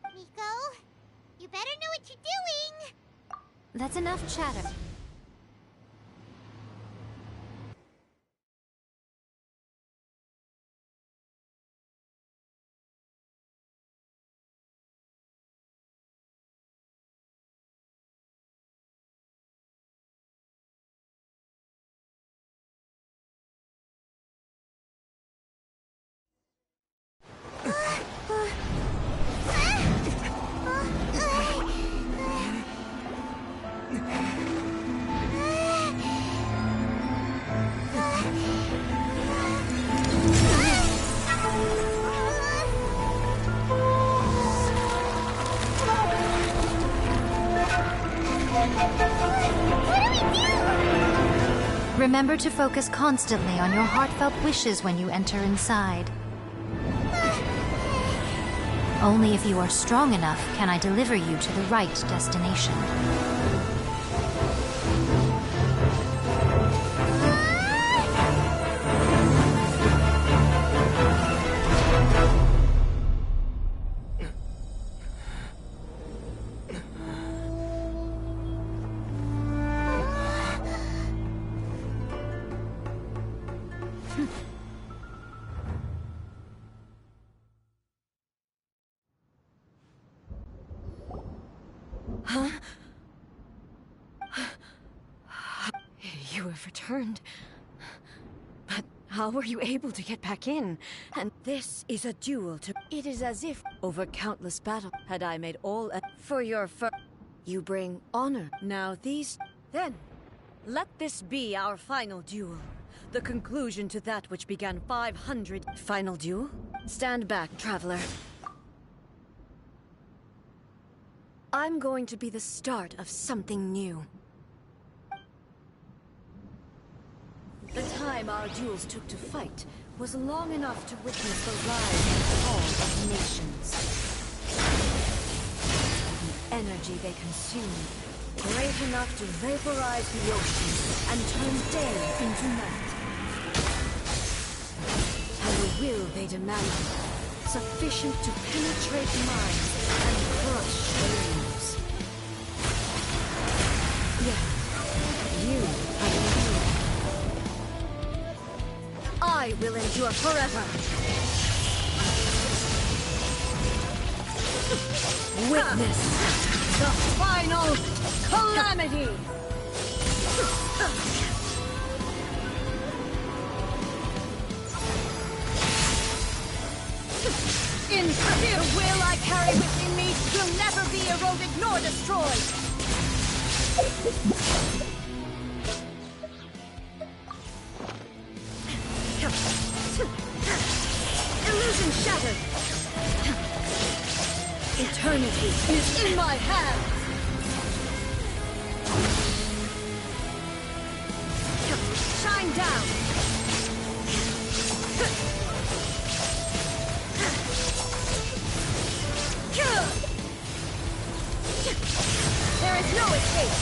Miko, you better know what you're doing! That's enough chatter. Remember to focus constantly on your heartfelt wishes when you enter inside. Only if you are strong enough can I deliver you to the right destination. Huh? You have returned. But how were you able to get back in? And this is a duel to... It is as if, over countless battles, had I made all... For your you bring honor. Now these... Then, let this be our final duel. The conclusion to that which began 500... Final duel? Stand back, traveler. I'm going to be the start of something new. The time our duels took to fight was long enough to witness the rise and fall of nations. The energy they consumed, great enough to vaporize the ocean and turn day into night. And the will they demanded, sufficient to penetrate minds and crush dreams. Yet, you have endured. I will endure forever. Witness the final calamity. In the will I carry within me will never be eroded nor destroyed. Eternity is in my hands! Shine down! There is no escape!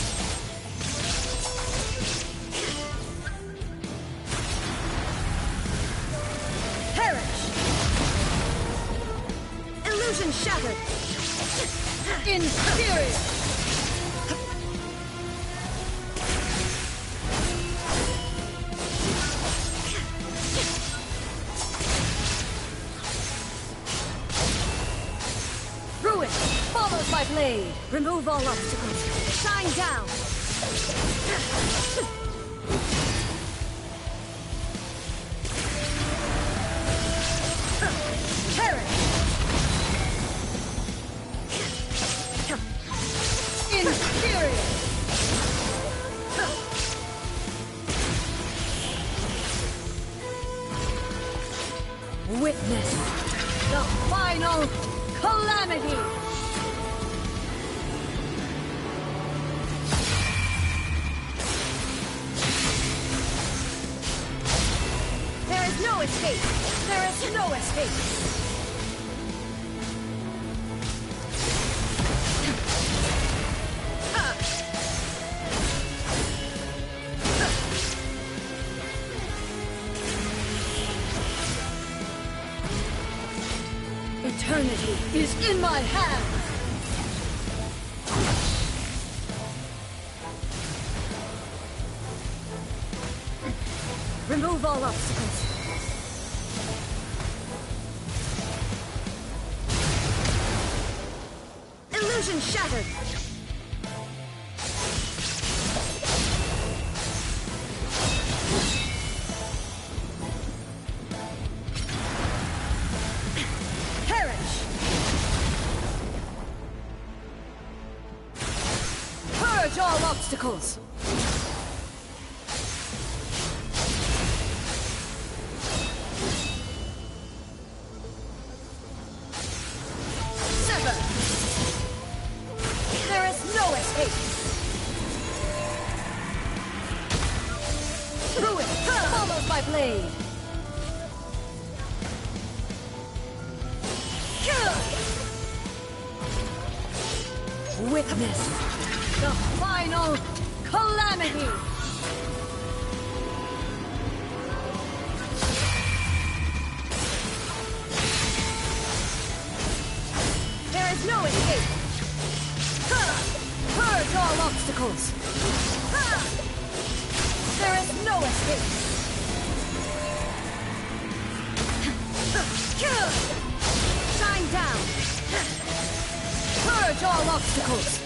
Perish! Illusion shattered! Inferior! Ruin! Follows my blade! Remove all obstacles! Shine down! Perish! Inferior! Witness the final calamity! There is no escape! There is no escape! Eternity is in my hands! Remove all obstacles. Illusion shattered! Purge all obstacles! Sever! There is no escape! Ruin! Follows my blade! Witness the final calamity! There is no escape! Purge all obstacles! There is no escape! Shine down! Purge all obstacles!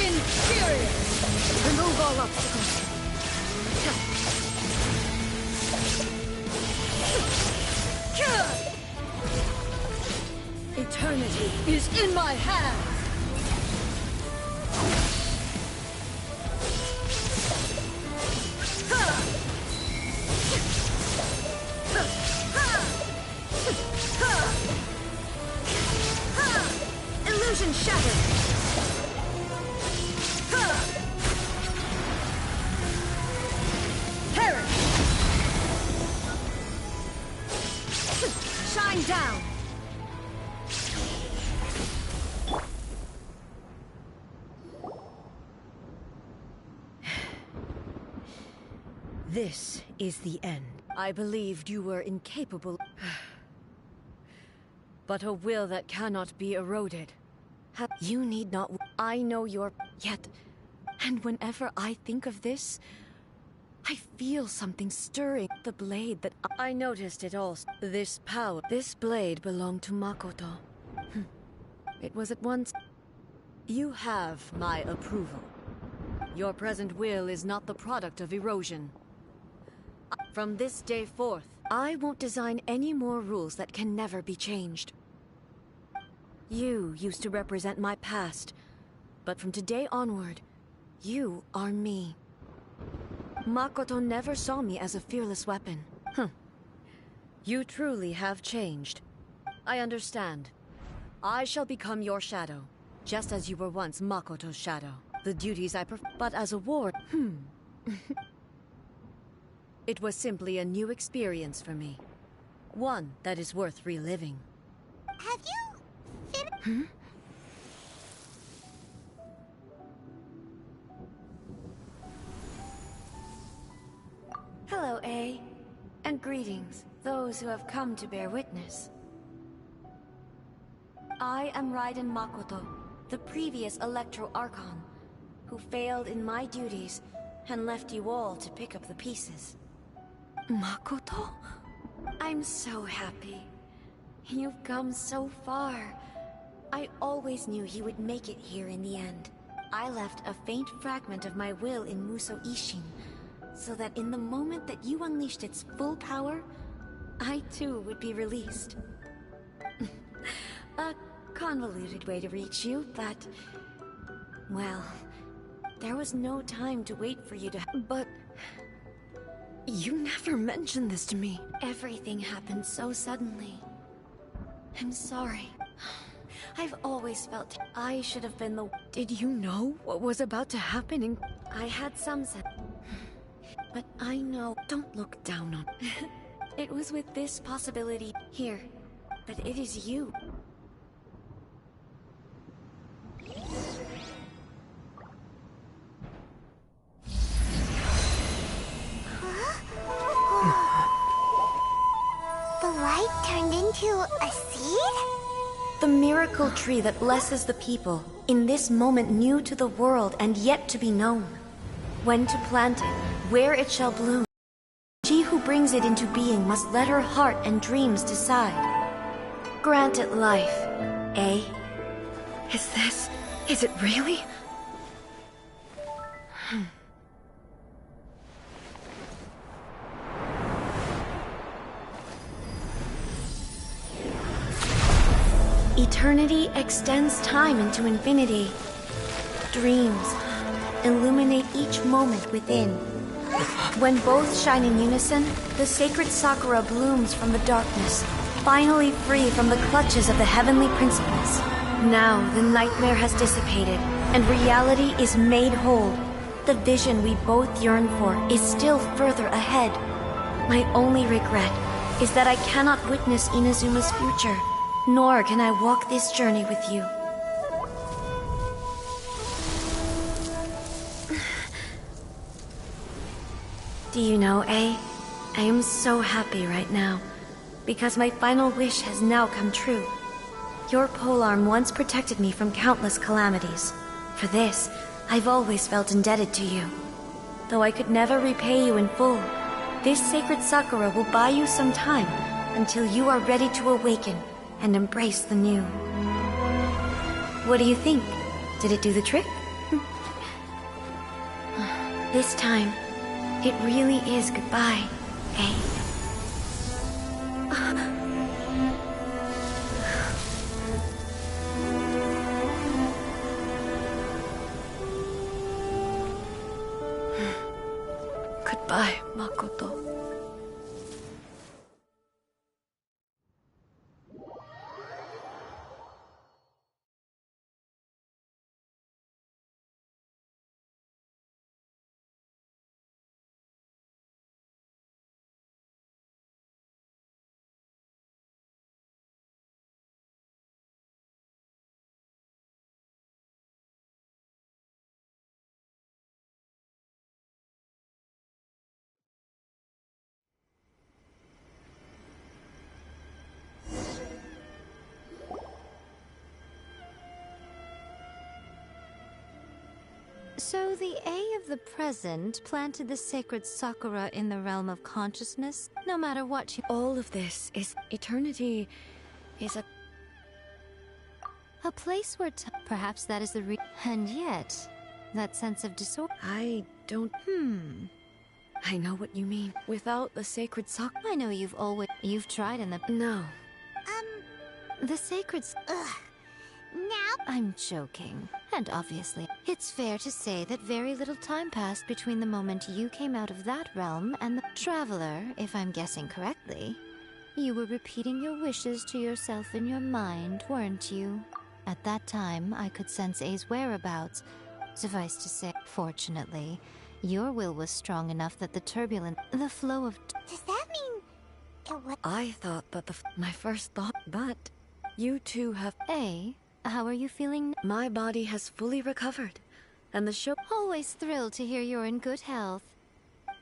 Inferior! Remove all obstacles! Eternity is in my hands! Illusion shattered! Perish! Shine down! This is the end. I believed you were incapable. But a will that cannot be eroded. You need not. I know your. Yet. And whenever I think of this, I feel something stirring. The blade that I noticed it all. This power. This blade belonged to Makoto. It was at once. You have my approval. Your present will is not the product of erosion. From this day forth, I won't design any more rules that can never be changed. You used to represent my past, but from today onward, you are me. Makoto never saw me as a fearless weapon. You truly have changed. I understand. I shall become your shadow, just as you were once Makoto's shadow. The duties I perform, but as a ward, It was simply a new experience for me. One that is worth reliving. Have you finished? Hello, A. And greetings, those who have come to bear witness. I am Raiden Makoto, the previous Electro Archon, who failed in my duties and left you all to pick up the pieces. Makoto? I'm so happy. You've come so far. I always knew you would make it here in the end. I left a faint fragment of my will in Muso Ishin, so that in the moment that you unleashed its full power, I too would be released. A convoluted way to reach you, but... well, there was no time to wait for you to... But... you never mentioned this to me. Everything happened so suddenly. I'm sorry. I've always felt I should have been the... Did you know what was about to happen in... I had some sense. But I know... Don't look down on... It was with this possibility here. But it is you. The light turned into a seed? The miracle tree that blesses the people, in this moment new to the world and yet to be known. When to plant it, where it shall bloom. She who brings it into being must let her heart and dreams decide. Grant it life, eh? Is it really? Eternity extends time into infinity. Dreams illuminate each moment within. When both shine in unison, the sacred Sakura blooms from the darkness, finally free from the clutches of the heavenly principles. Now the nightmare has dissipated, and reality is made whole. The vision we both yearn for is still further ahead. My only regret is that I cannot witness Inazuma's future, nor can I walk this journey with you. Do you know, A? I am so happy right now, because my final wish has now come true. Your polearm once protected me from countless calamities. For this, I've always felt indebted to you. Though I could never repay you in full, this sacred Sakura will buy you some time until you are ready to awaken and embrace the new. What do you think? Did it do the trick? This time, it really is goodbye, eh? Goodbye, Makoto. So the A of the present planted the sacred Sakura in the realm of consciousness, no matter what you... All of this is... Eternity is a place where perhaps that is the and yet, that sense of disorder... I don't... I know what you mean. Without the sacred Sakura... I know you've tried in the... No. The sacred... Ugh. Now... I'm joking. And obviously, it's fair to say that very little time passed between the moment you came out of that realm and the... Traveler, if I'm guessing correctly. You were repeating your wishes to yourself in your mind, weren't you? At that time, I could sense A's whereabouts. Suffice to say, fortunately, your will was strong enough that the flow of... Does that mean... I thought that my first thought, but you two have... A, how are you feeling? My body has fully recovered, and the show... Always thrilled to hear you're in good health.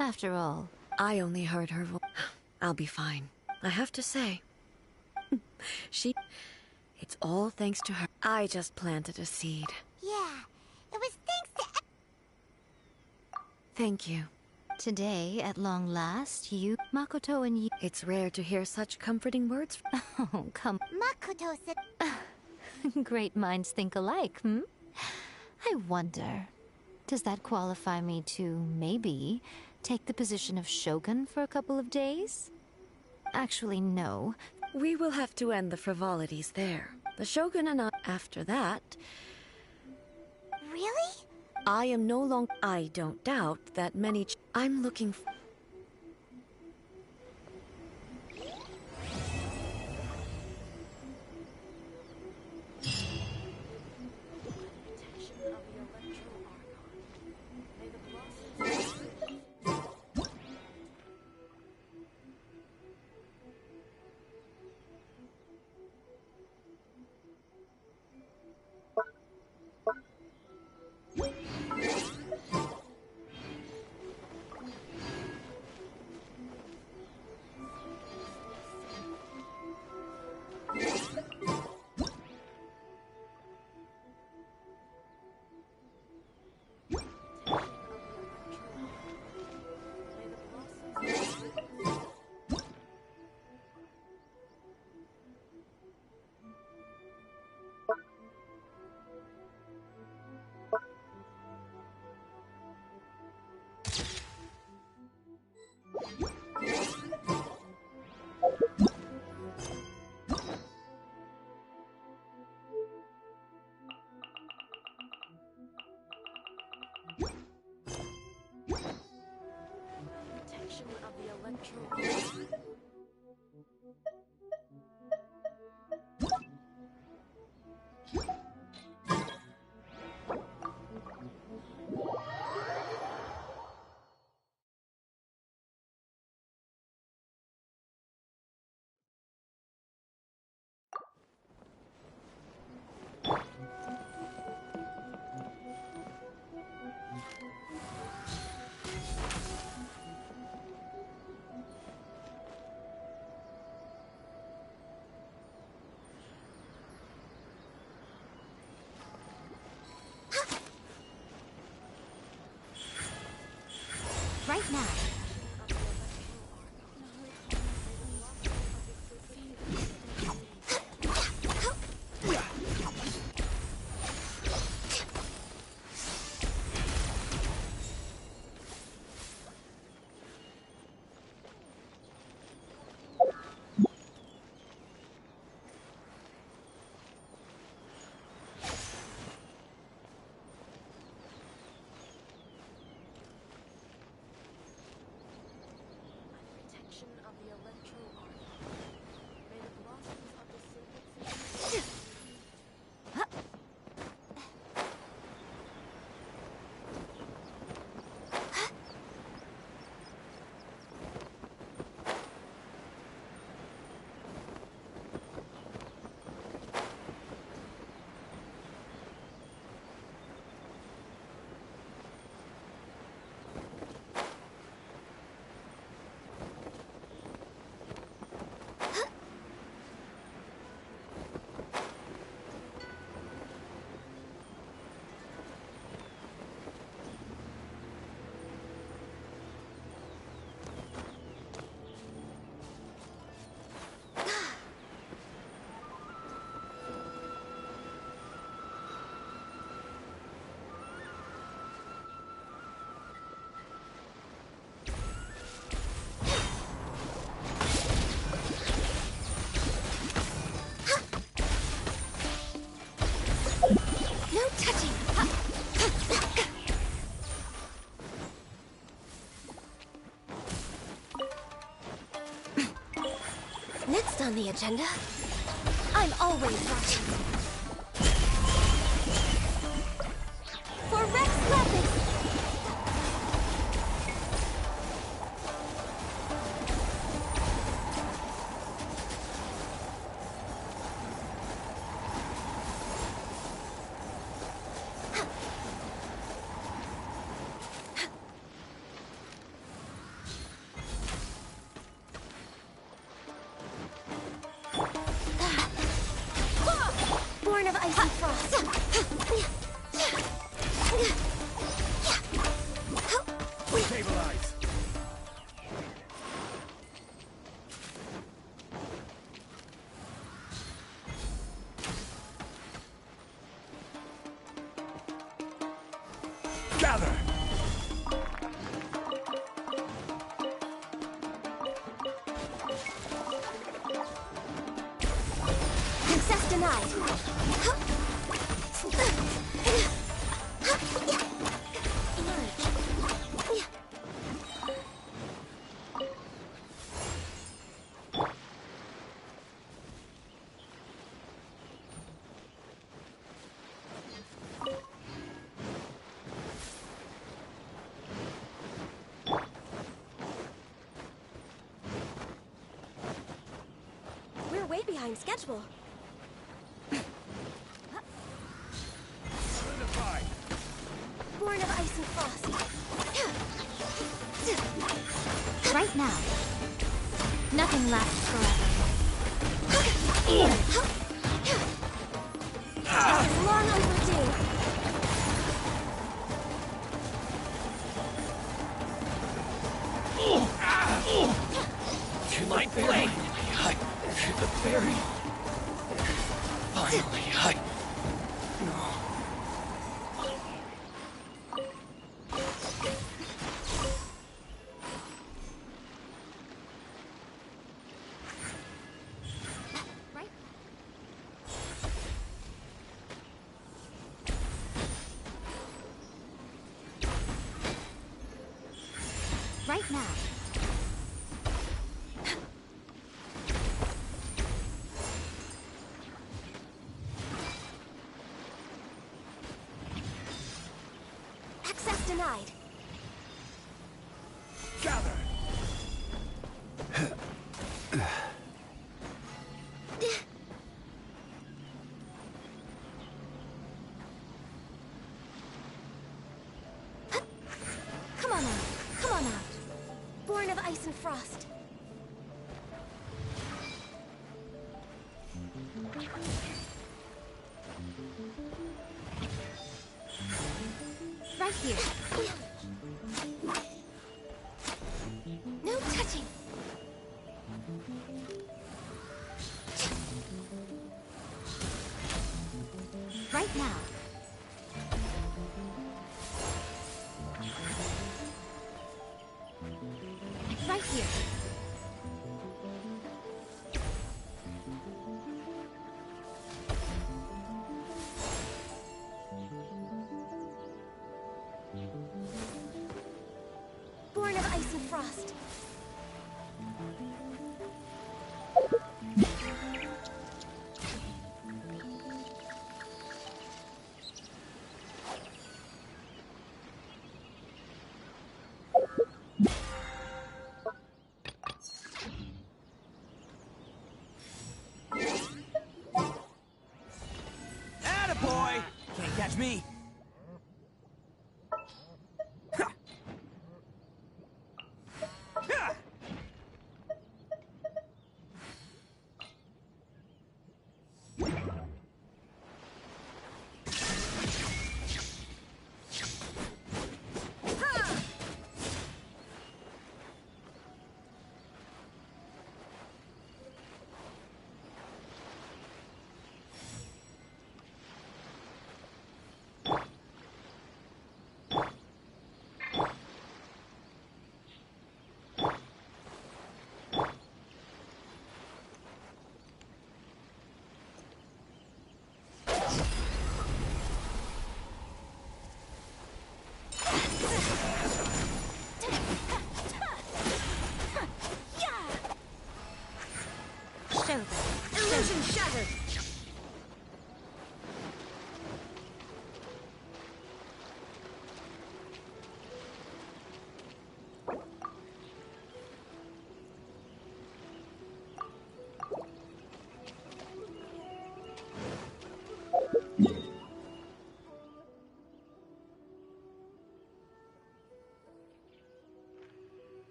After all... I only heard her voice. I'll be fine. I have to say. It's all thanks to her. I just planted a seed. Yeah, it was thanks to... Thank you. Today, at long last, you, Makoto and you... It's rare to hear such comforting words. Oh, come... Makoto said... Great minds think alike, hmm? I wonder... Does that qualify me to, maybe, take the position of Shogun for a couple of days? Actually, no. We will have to end the frivolities there. The Shogun and I... After that... Really? I am no longer... I don't doubt that many... I'm looking for... the agenda? I'm always watching. For Rex Lapis! Born of ice and frost. Stabilize. Gather. Access denied. We're way behind schedule. Solidify. Born of ice and frost. Right now. Nothing lasts forever. This is long overdue. To my blade! To the berry! Finally, Right? Right now. Access denied. Gather. Come on out. Come on out. Born of ice and frost. Right here. No touching. Right now. Right here. Born of ice and frost. Attaboy! Can't catch me. Ha! Ha!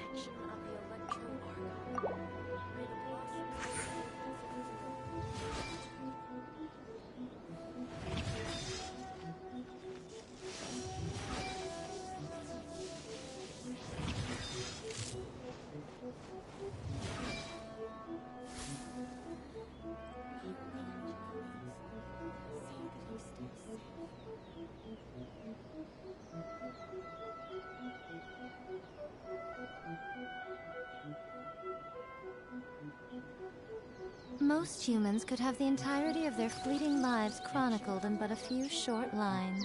protection of the electro arc. May the blossoms Most humans could have the entirety of their fleeting lives chronicled in but a few short lines.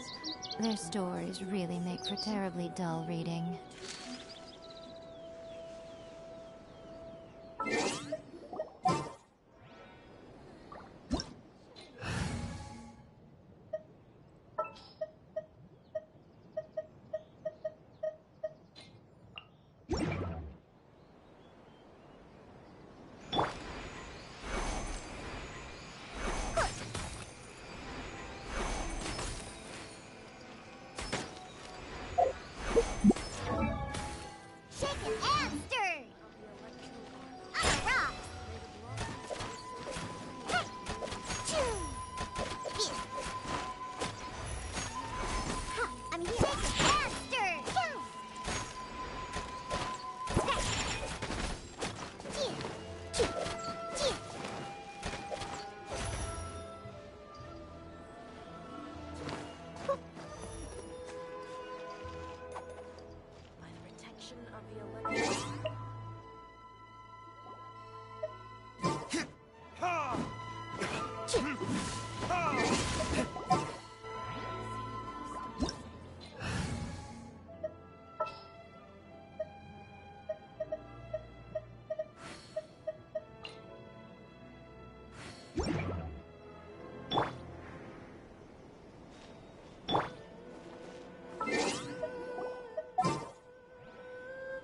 Their stories really make for terribly dull reading.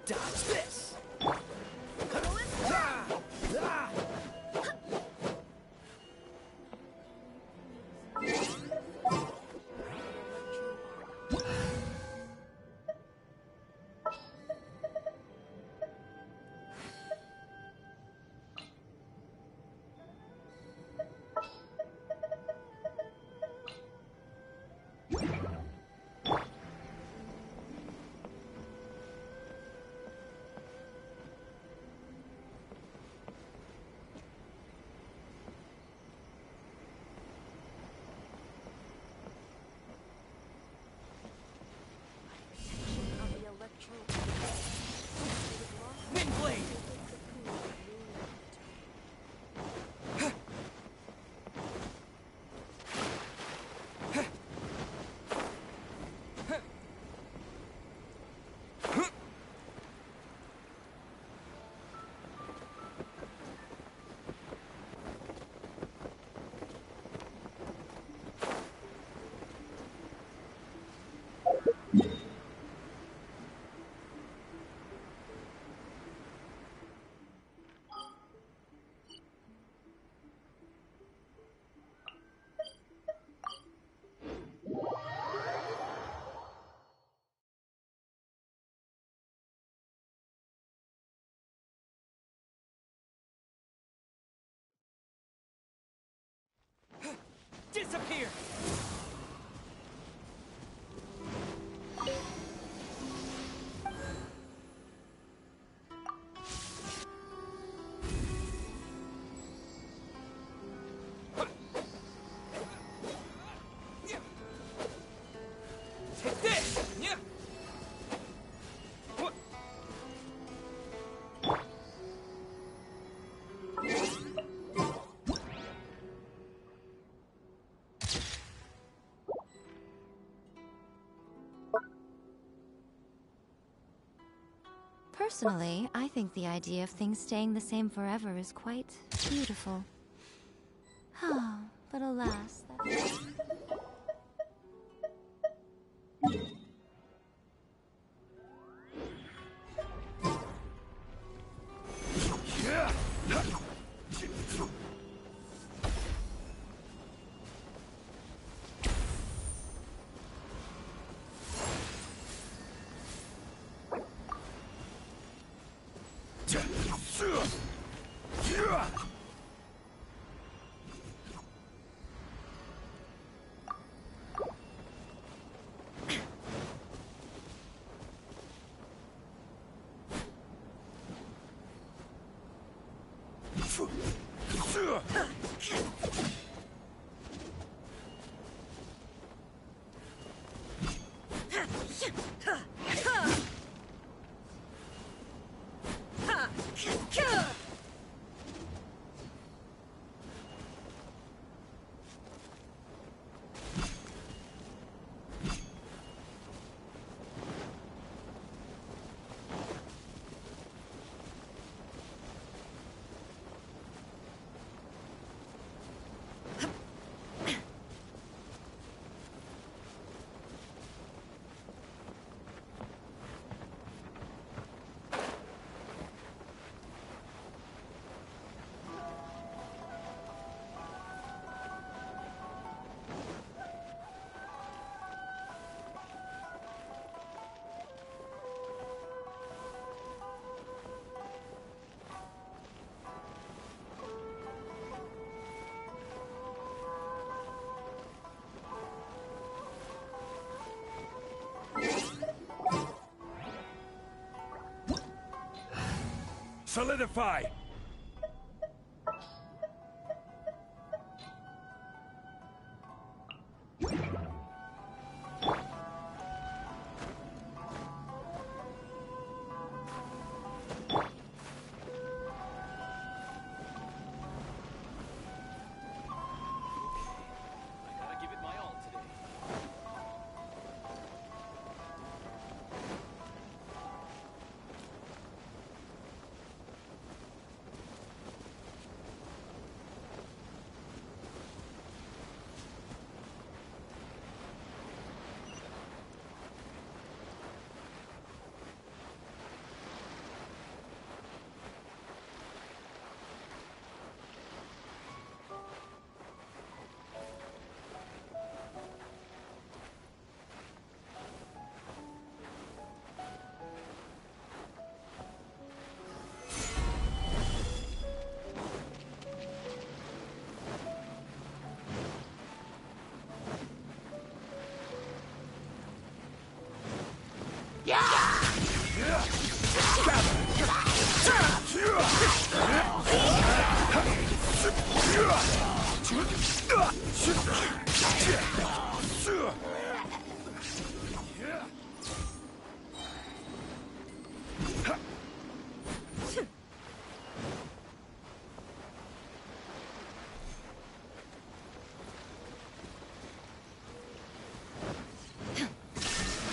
Dodge this! Windblade! Disappear! Take this! Yeah. Personally, I think the idea of things staying the same forever is quite beautiful. But alas, that's... Solidify!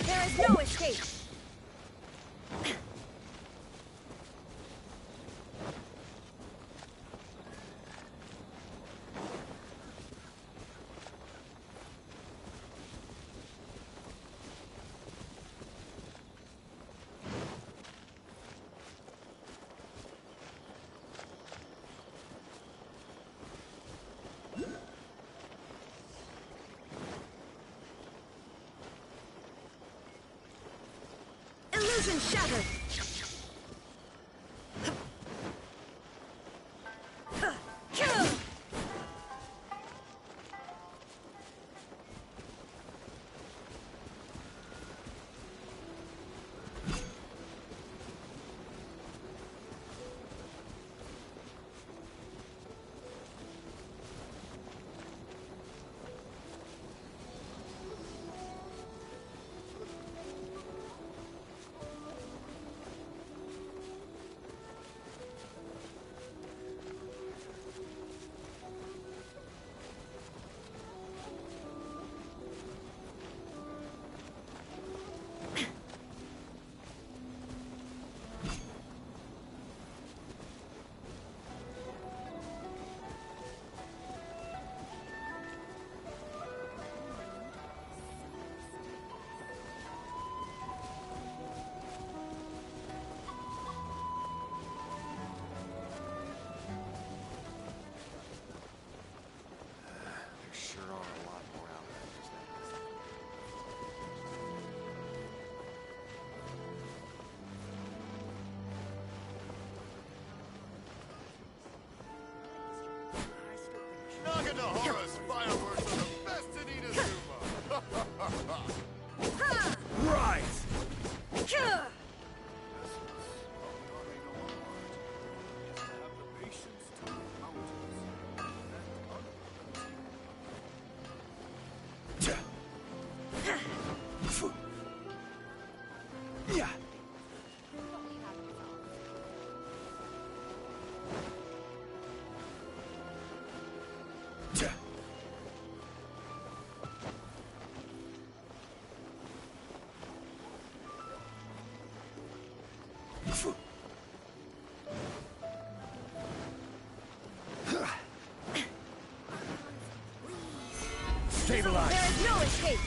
There is no escape! Illusion shattered! Kill! Inohara's fireworks are the best in Inazuma! Rise! Yeah. Stabilize. There is no escape.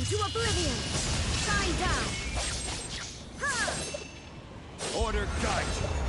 To oblivion! Shine down! Ha! Order guide you!